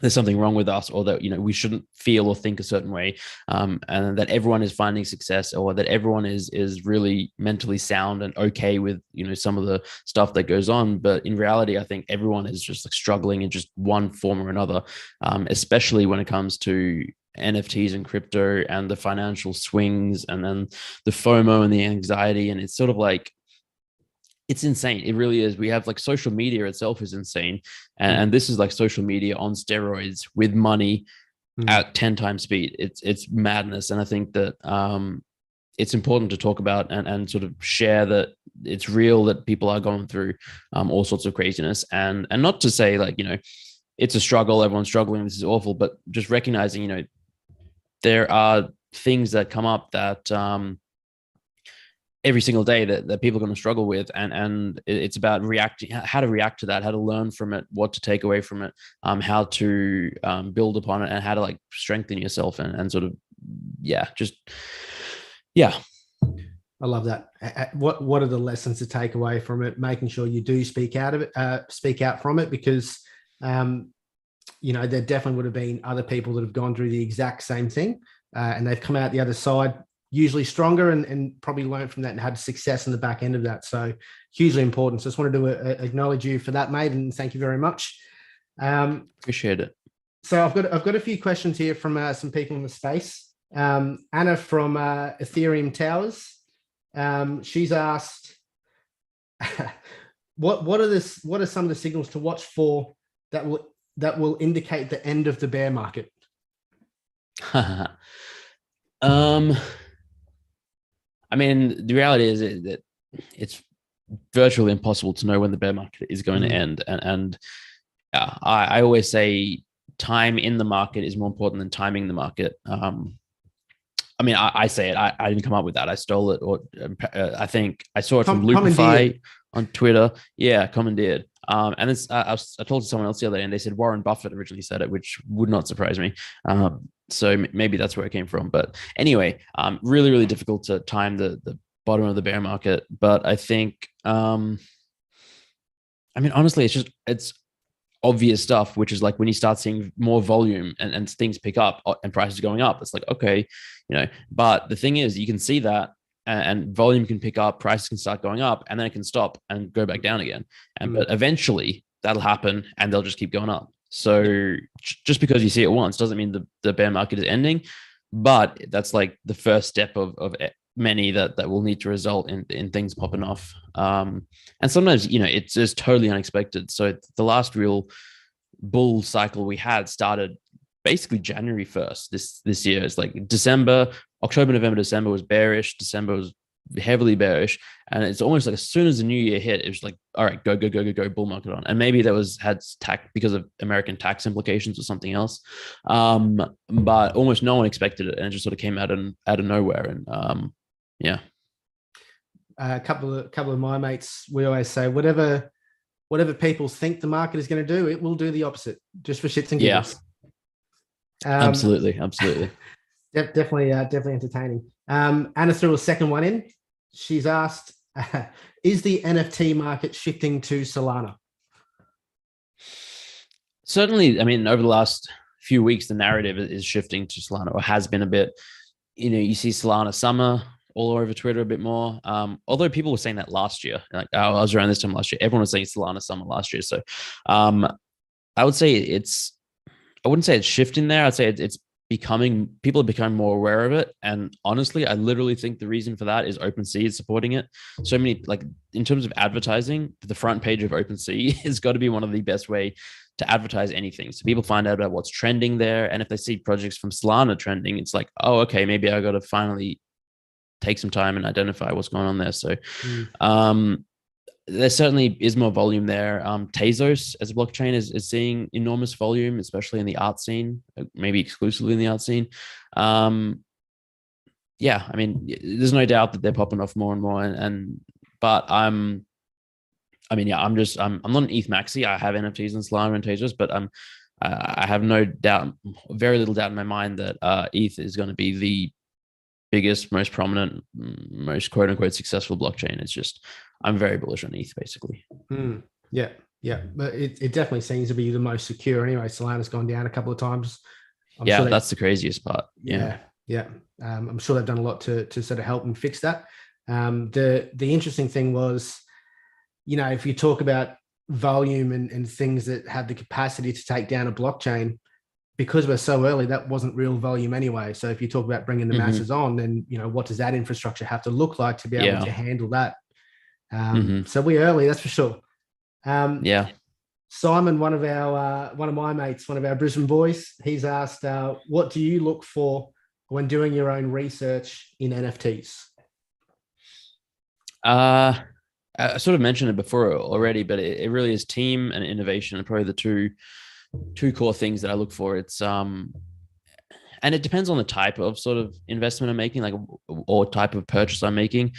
there's something wrong with us, or that we shouldn't feel or think a certain way, and that everyone is finding success, or that everyone is really mentally sound and okay with some of the stuff that goes on. But in reality, I think everyone is just like struggling in just one form or another, especially when it comes to NFTs and crypto and the financial swings, and then the FOMO and the anxiety. And it's sort of like, it's insane. It really is. We have like social media itself is insane. And this is like social media on steroids with money at 10 times speed. It's madness. And I think that it's important to talk about and sort of share that it's real, that people are going through all sorts of craziness, and not to say like, it's a struggle, everyone's struggling, this is awful, but just recognizing, there are things that come up that every single day that people are going to struggle with. And it's about how to react to that, how to learn from it, what to take away from it, how to build upon it, and how to like strengthen yourself and sort of, I love that. What are the lessons to take away from it? Making sure you do speak out from it, because there definitely would have been other people that have gone through the exact same thing, and they've come out the other side usually stronger and probably learned from that and had success in the back end of that. So hugely important. So I just wanted to acknowledge you for that, mate, and thank you very much. Appreciate it. So I've got a few questions here from some people in the space. Anna from Ethereum Towers, she's asked, what are some of the signals to watch for that will indicate the end of the bear market? I mean, the reality is that it's virtually impossible to know when the bear market is going to end. And I always say time in the market is more important than timing the market. I mean, I say it. I didn't come up with that. I stole it, or I think I saw it from Loopify on Twitter. Yeah, commandeered. And it's, I told someone else the other day, and they said Warren Buffett originally said it, which would not surprise me. So maybe that's where it came from. But anyway, really, really difficult to time the bottom of the bear market. But I think, I mean, honestly, it's obvious stuff, which is like when you start seeing more volume and things pick up and prices going up, it's like, okay, but the thing is, you can see that and volume can pick up, prices can start going up, and then it can stop and go back down again. But eventually that'll happen and they'll just keep going up. So just because you see it once doesn't mean the bear market is ending, but that's like the first step of many that will need to result in things popping off. And sometimes, it's just totally unexpected. So the last real bull cycle we had started basically January 1st this year. It's like October, November, December was bearish. December was heavily bearish. And it's almost like as soon as the new year hit, it was like, all right, go, bull market on. And maybe that had tax because of American tax implications or something else. But almost no one expected it. And it just sort of came out of nowhere. And yeah. A couple of my mates, we always say, whatever people think the market is going to do, it will do the opposite, just for shits and giggles. Absolutely. Definitely entertaining. Anna threw a second one in. She's asked, is the NFT market shifting to Solana? Certainly. I mean, over the last few weeks, the narrative is shifting to Solana, or has been a bit. You see Solana summer all over Twitter a bit more. Although people were saying that last year, like I was around this time last year, everyone was saying Solana summer last year. So I would say I wouldn't say it's shifting there. I'd say it's people are becoming more aware of it. And honestly, I literally think the reason for that is OpenSea is supporting it. So many, like in terms of advertising, the front page of OpenSea has got to be one of the best way to advertise anything. So people find out about what's trending there. And if they see projects from Solana trending, it's like, oh, okay, maybe I got to finally take some time and identify what's going on there. So there certainly is more volume there. Tezos as a blockchain is seeing enormous volume, especially in the art scene, maybe exclusively in the art scene. Yeah, I mean, there's no doubt that they're popping off more and more. But I'm not an ETH maxi. I have NFTs in Solana and Tezos, but I have no doubt, very little doubt in my mind that ETH is going to be the biggest, most prominent, most quote unquote successful blockchain. It's just, I'm very bullish on ETH basically. Yeah. But it definitely seems to be the most secure anyway. Solana's gone down a couple of times. I'm sure that's the craziest part. Yeah. I'm sure they've done a lot to sort of help and fix that. The interesting thing was, if you talk about volume and things that have the capacity to take down a blockchain, because we're so early, that wasn't real volume anyway. So if you talk about bringing the masses on, then, what does that infrastructure have to look like to be able to handle that? So we're early, that's for sure. Simon, one of my mates, one of our Brisbane boys, he's asked, what do you look for when doing your own research in NFTs? I sort of mentioned it before already, but it really is team and innovation are probably the two core things that I look for. It's and it depends on the type of sort of investment I'm making, or type of purchase I'm making.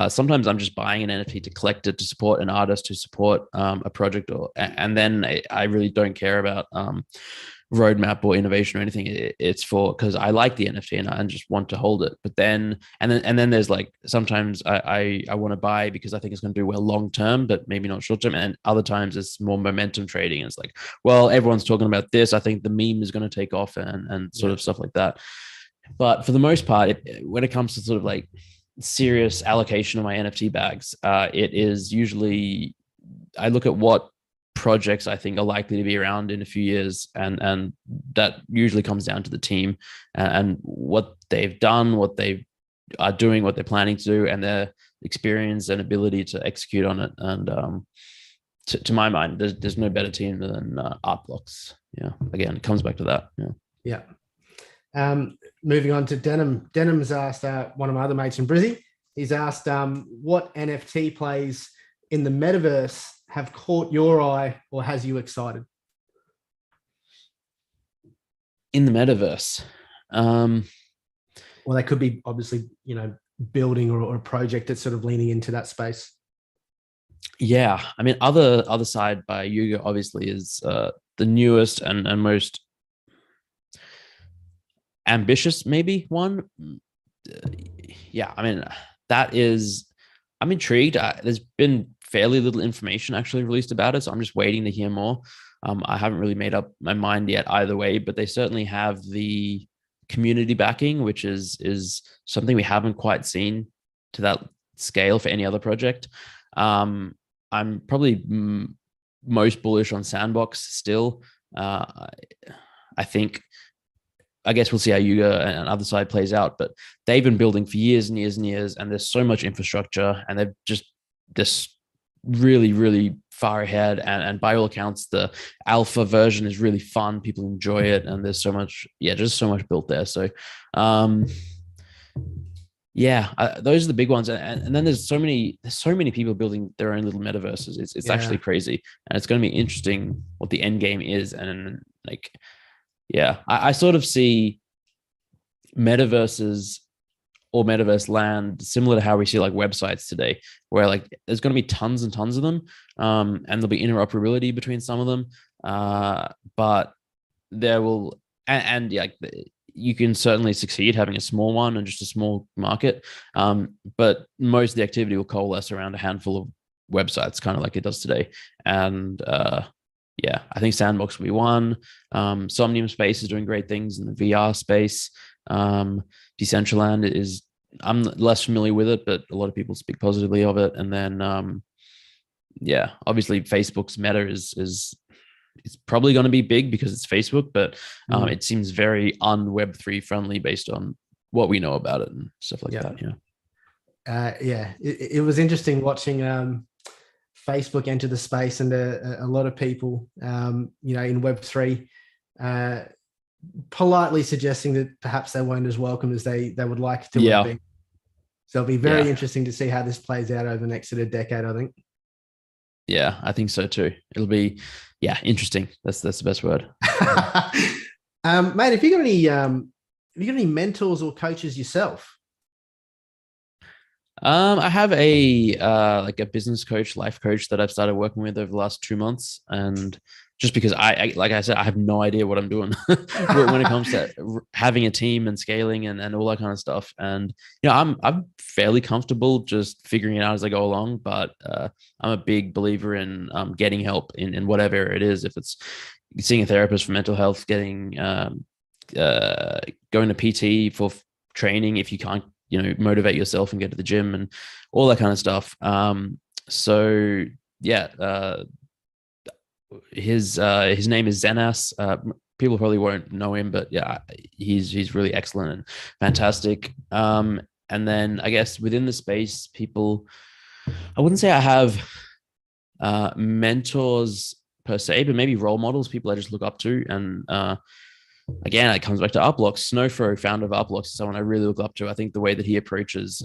Sometimes I'm just buying an NFT to collect it, to support an artist, to support a project, and then I really don't care about roadmap or innovation or anything. It's for because I like the NFT and I just want to hold it. But then there's like sometimes I want to buy because I think it's going to do well long term, but maybe not short term. And other times it's more momentum trading. It's like, well, everyone's talking about this. I think the meme is going to take off and sort of stuff like that. But for the most part, when it comes to sort of like serious allocation of my NFT bags, it is usually I look at what projects I think are likely to be around in a few years, and that usually comes down to the team and what they've done, what they are doing, what they're planning to do, and experience and ability to execute on it. And to my mind, there's no better team than Artblocks. Yeah, again, it comes back to that. Yeah. Moving on to Denim. Denim's asked one of my other mates in Brizzy. He's asked what NFT plays in the metaverse have caught your eye or has you excited? In the metaverse, well, they could be obviously, building or a project that's sort of leaning into that space. Yeah, I mean, other side by Yuga obviously is the newest and most ambitious, maybe one. Yeah, I mean, I'm intrigued. There's been fairly little information actually released about it, so I'm just waiting to hear more. I haven't really made up my mind yet either way, but they certainly have the community backing, which is something we haven't quite seen to that scale for any other project. I'm probably most bullish on Sandbox still. I guess we'll see how Yuga and other side plays out, but they've been building for years and years and years, and there's so much infrastructure, and they've just this really, really far ahead. And by all accounts, the alpha version is really fun. People enjoy it, and there's so much, just so much built there. So, those are the big ones. And then there's so many people building their own little metaverses. It's actually crazy, and it's going to be interesting what the end game is. And like, I sort of see metaverses or metaverse land similar to how we see like websites today, where like there's going to be tons and tons of them, and there'll be interoperability between some of them, but there will you can certainly succeed having a small one and just a small market, but most of the activity will coalesce around a handful of websites, kind of like it does today. And I think Sandbox will be one. Somnium Space is doing great things in the VR space. Decentraland is, I'm less familiar with it, but a lot of people speak positively of it. And then, obviously Facebook's Meta is probably going to be big because it's Facebook, but it seems very un-Web3 friendly based on what we know about it and stuff like that. It was interesting watching Facebook enter the space, and a lot of people, in Web3, politely suggesting that perhaps they weren't as welcome as they would like to have been. So it'll be very interesting to see how this plays out over the next sort of decade, I think. Yeah, I think so too. It'll be, interesting. That's the best word. Mate, have you got any mentors or coaches yourself? I have a business coach, life coach that I've started working with over the last 2 months, and just because I like I said, I have no idea what I'm doing when it comes to having a team and scaling and all that kind of stuff. And I'm fairly comfortable just figuring it out as I go along. But I'm a big believer in getting help in whatever it is. If it's seeing a therapist for mental health, getting going to PT for training if you can't motivate yourself and get to the gym and all that kind of stuff. His name is Zenas. People probably won't know him, but he's really excellent and fantastic. And then I guess within the space, people, I wouldn't say I have mentors per se, but maybe role models, people I just look up to. And again, it comes back to Artblocks. Snowfro, founder of Artblocks, is someone I really look up to. I think the way that he approaches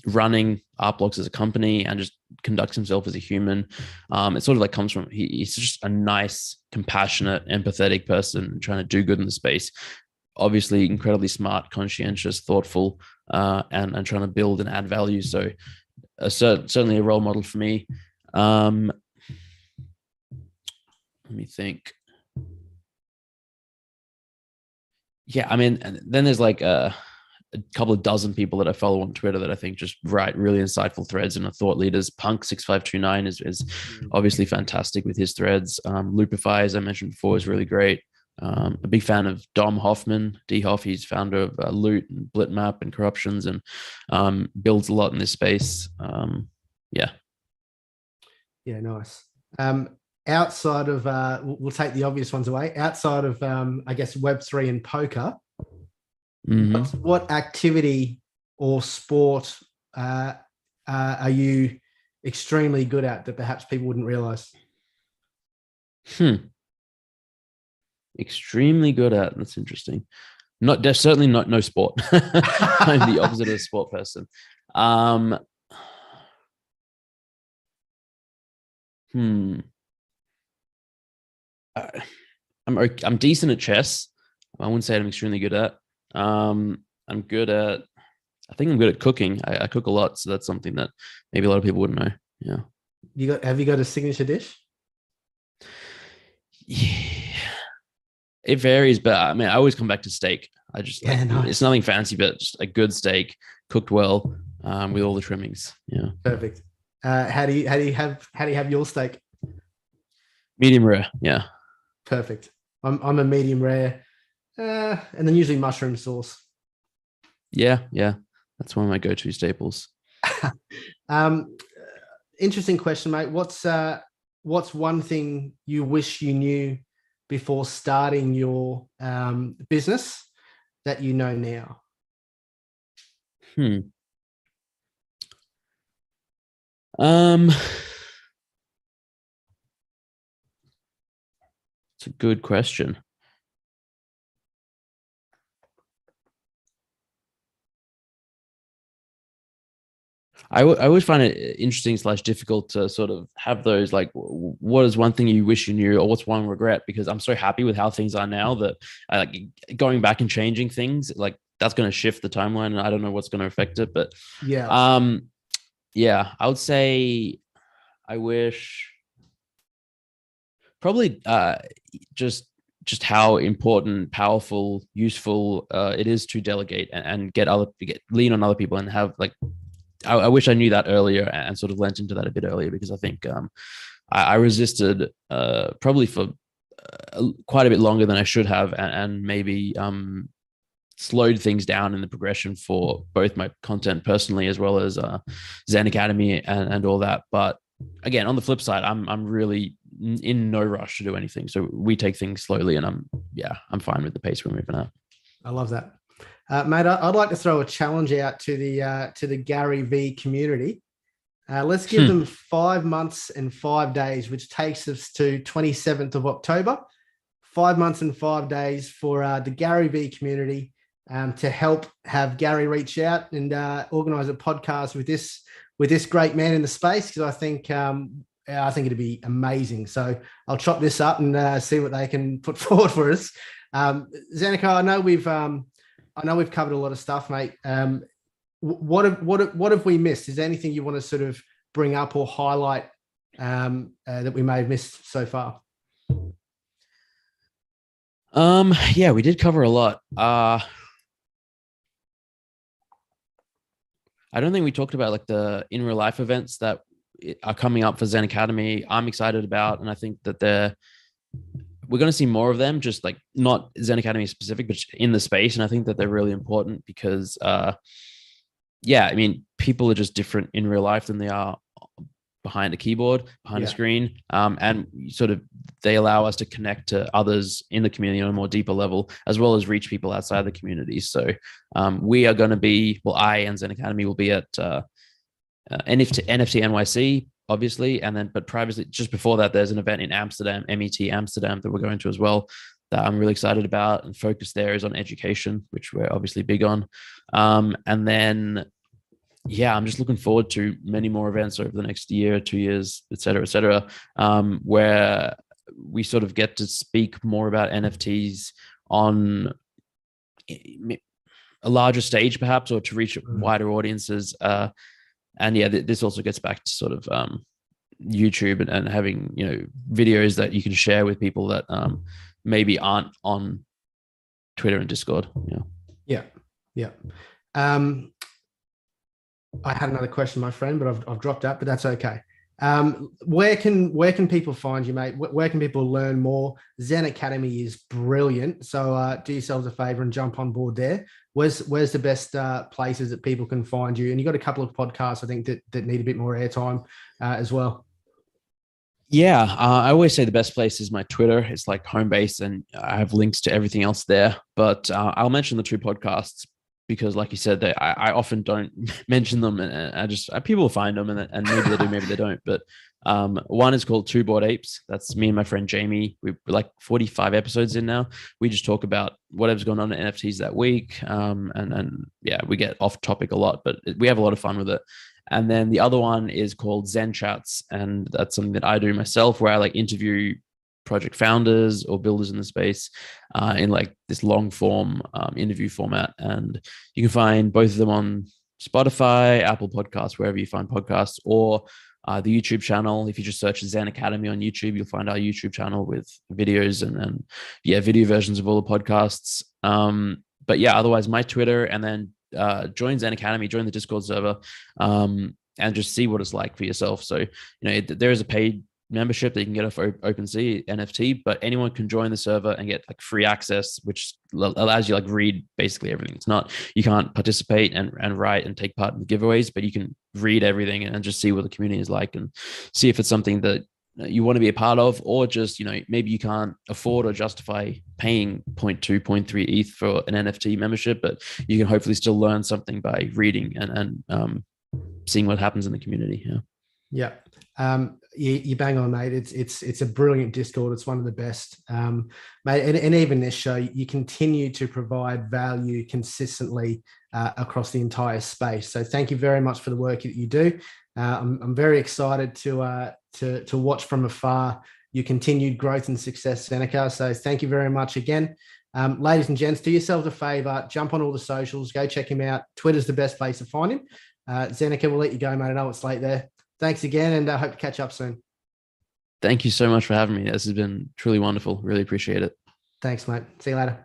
running Artblocks as a company and just conducts himself as a human, it sort of like comes from, he's just a nice, compassionate, empathetic person trying to do good in the space. Obviously, incredibly smart, conscientious, thoughtful, and trying to build and add value. So certainly a role model for me. Let me think. Yeah, I mean, and then there's like a couple of dozen people that I follow on Twitter that I think just write really insightful threads and are thought leaders. Punk6529 is obviously fantastic with his threads. Loopify, as I mentioned before, is really great. A big fan of Dom Hoffman, D-Hoff. He's founder of Loot and Blitmap and Corruptions, and builds a lot in this space. Yeah, nice. Outside of, we'll take the obvious ones away. Outside of, I guess, Web3 and poker, what activity or sport are you extremely good at that perhaps people wouldn't realize? Extremely good at. That's interesting. Certainly not no sport. I'm the opposite of a sport person. I'm decent at chess. I wouldn't say I'm extremely good at. I'm good at. I think I'm good at cooking. I cook a lot, so that's something that maybe a lot of people wouldn't know. Yeah. Have you got a signature dish? Yeah. It varies, but I mean, I always come back to steak. Nice. It's nothing fancy, but just a good steak cooked well with all the trimmings. Yeah. Perfect. How do you have your steak? Medium rare. Yeah. Perfect. I'm a medium rare, and then usually mushroom sauce. Yeah. That's one of my go-to staples. Interesting question, mate. What's one thing you wish you knew before starting your business that you know now? It's a good question. I always find it interesting / difficult to sort of have those, like, what is one thing you wish you knew, or what's one regret? Because I'm so happy with how things are now that going back and changing things, like, that's going to shift the timeline, and I don't know what's going to affect it. But I would say I wish probably just how important, powerful, useful it is to delegate and lean on other people and have, like, I wish I knew that earlier and sort of lent into that a bit earlier, because I think I resisted probably for quite a bit longer than I should have, and maybe slowed things down in the progression for both my content personally as well as ZenAcademy and all that. But again, on the flip side, I'm really in no rush to do anything, so we take things slowly, and I'm fine with the pace we're moving at. I love that. Mate, I'd like to throw a challenge out to the Gary V community. Let's give them 5 months and 5 days, which takes us to 27th of October. 5 months and 5 days for the Gary V community to help have Gary reach out and organize a podcast with this great man in the space, because I think it'd be amazing. So I'll chop this up and see what they can put forward for us. Zeneca, I know we've covered a lot of stuff, mate. What have we missed? Is there anything you want to sort of bring up or highlight that we may have missed so far? Yeah, we did cover a lot. I don't think we talked about, like, the in real life events that are coming up for ZenAcademy. I'm excited about, and I think that we're going to see more of them, just, like, not ZenAcademy specific, but in the space. And I think that they're really important because, I mean, people are just different in real life than they are behind a keyboard, behind a screen. And sort of, they allow us to connect to others in the community on a more deeper level, as well as reach people outside the community. So we are going to be, I and ZenAcademy will be at NFT NYC, obviously, but privately, just before that, there's an event in Amsterdam, MET Amsterdam, that we're going to as well, that I'm really excited about. And focus there is on education, which we're obviously big on. And then, I'm just looking forward to many more events over the next year, 2 years, et cetera, where we sort of get to speak more about NFTs on a larger stage, perhaps, or to reach wider audiences. This also gets back to sort of YouTube and having, videos that you can share with people that maybe aren't on Twitter and Discord. Yeah. I had another question, my friend, but I've dropped that, but that's okay. Where can people find you, mate? Where can people learn more? ZenAcademy is brilliant, so do yourselves a favor and jump on board there. Where's the best places that people can find you? And you got a couple of podcasts, I think, that need a bit more airtime as well. I always say the best place is my Twitter. It's like home base, and I have links to everything else there. But I'll mention the 2 podcasts. because like you said, I often don't mention them, and I just people find them, and maybe they do, maybe they don't. But one is called Two Bored Apes. That's me and my friend Jamie. We're like 45 episodes in now. We just talk about whatever's going on in NFTs that week, and yeah, we get off topic a lot, but we have a lot of fun with it. And then the other one is called Zen Chats, and that's something that I do myself, where I like interview project founders or builders in the space in like this long form interview format. And you can find both of them on Spotify, Apple Podcasts, wherever you find podcasts, or the YouTube channel. If you just search ZenAcademy on YouTube, you'll find our YouTube channel with videos and yeah, video versions of all the podcasts. But yeah, otherwise my Twitter, and then join ZenAcademy, join the Discord server, and just see what it's like for yourself. So, there is a paid membership that you can get off OpenSea NFT, but anyone can join the server and get like free access, which allows you like read basically everything. It's not, you can't participate and write and take part in the giveaways, but you can read everything and just see what the community is like and see if it's something that you want to be a part of, or just, maybe you can't afford or justify paying 0.2, 0.3 ETH for an NFT membership, but you can hopefully still learn something by reading and seeing what happens in the community. Yeah. You bang on, mate. It's a brilliant Discord. It's one of the best, mate. And even this show, you continue to provide value consistently across the entire space. So thank you very much for the work that you do. I'm very excited to watch from afar your continued growth and success, Zeneca. So thank you very much again. Ladies and gents, do yourselves a favor, jump on all the socials, go check him out. Twitter's the best place to find him. Zeneca, we'll let you go, mate. I know it's late there. Thanks again, and I hope to catch up soon. Thank you so much for having me. This has been truly wonderful. Really appreciate it. Thanks, mate. See you later.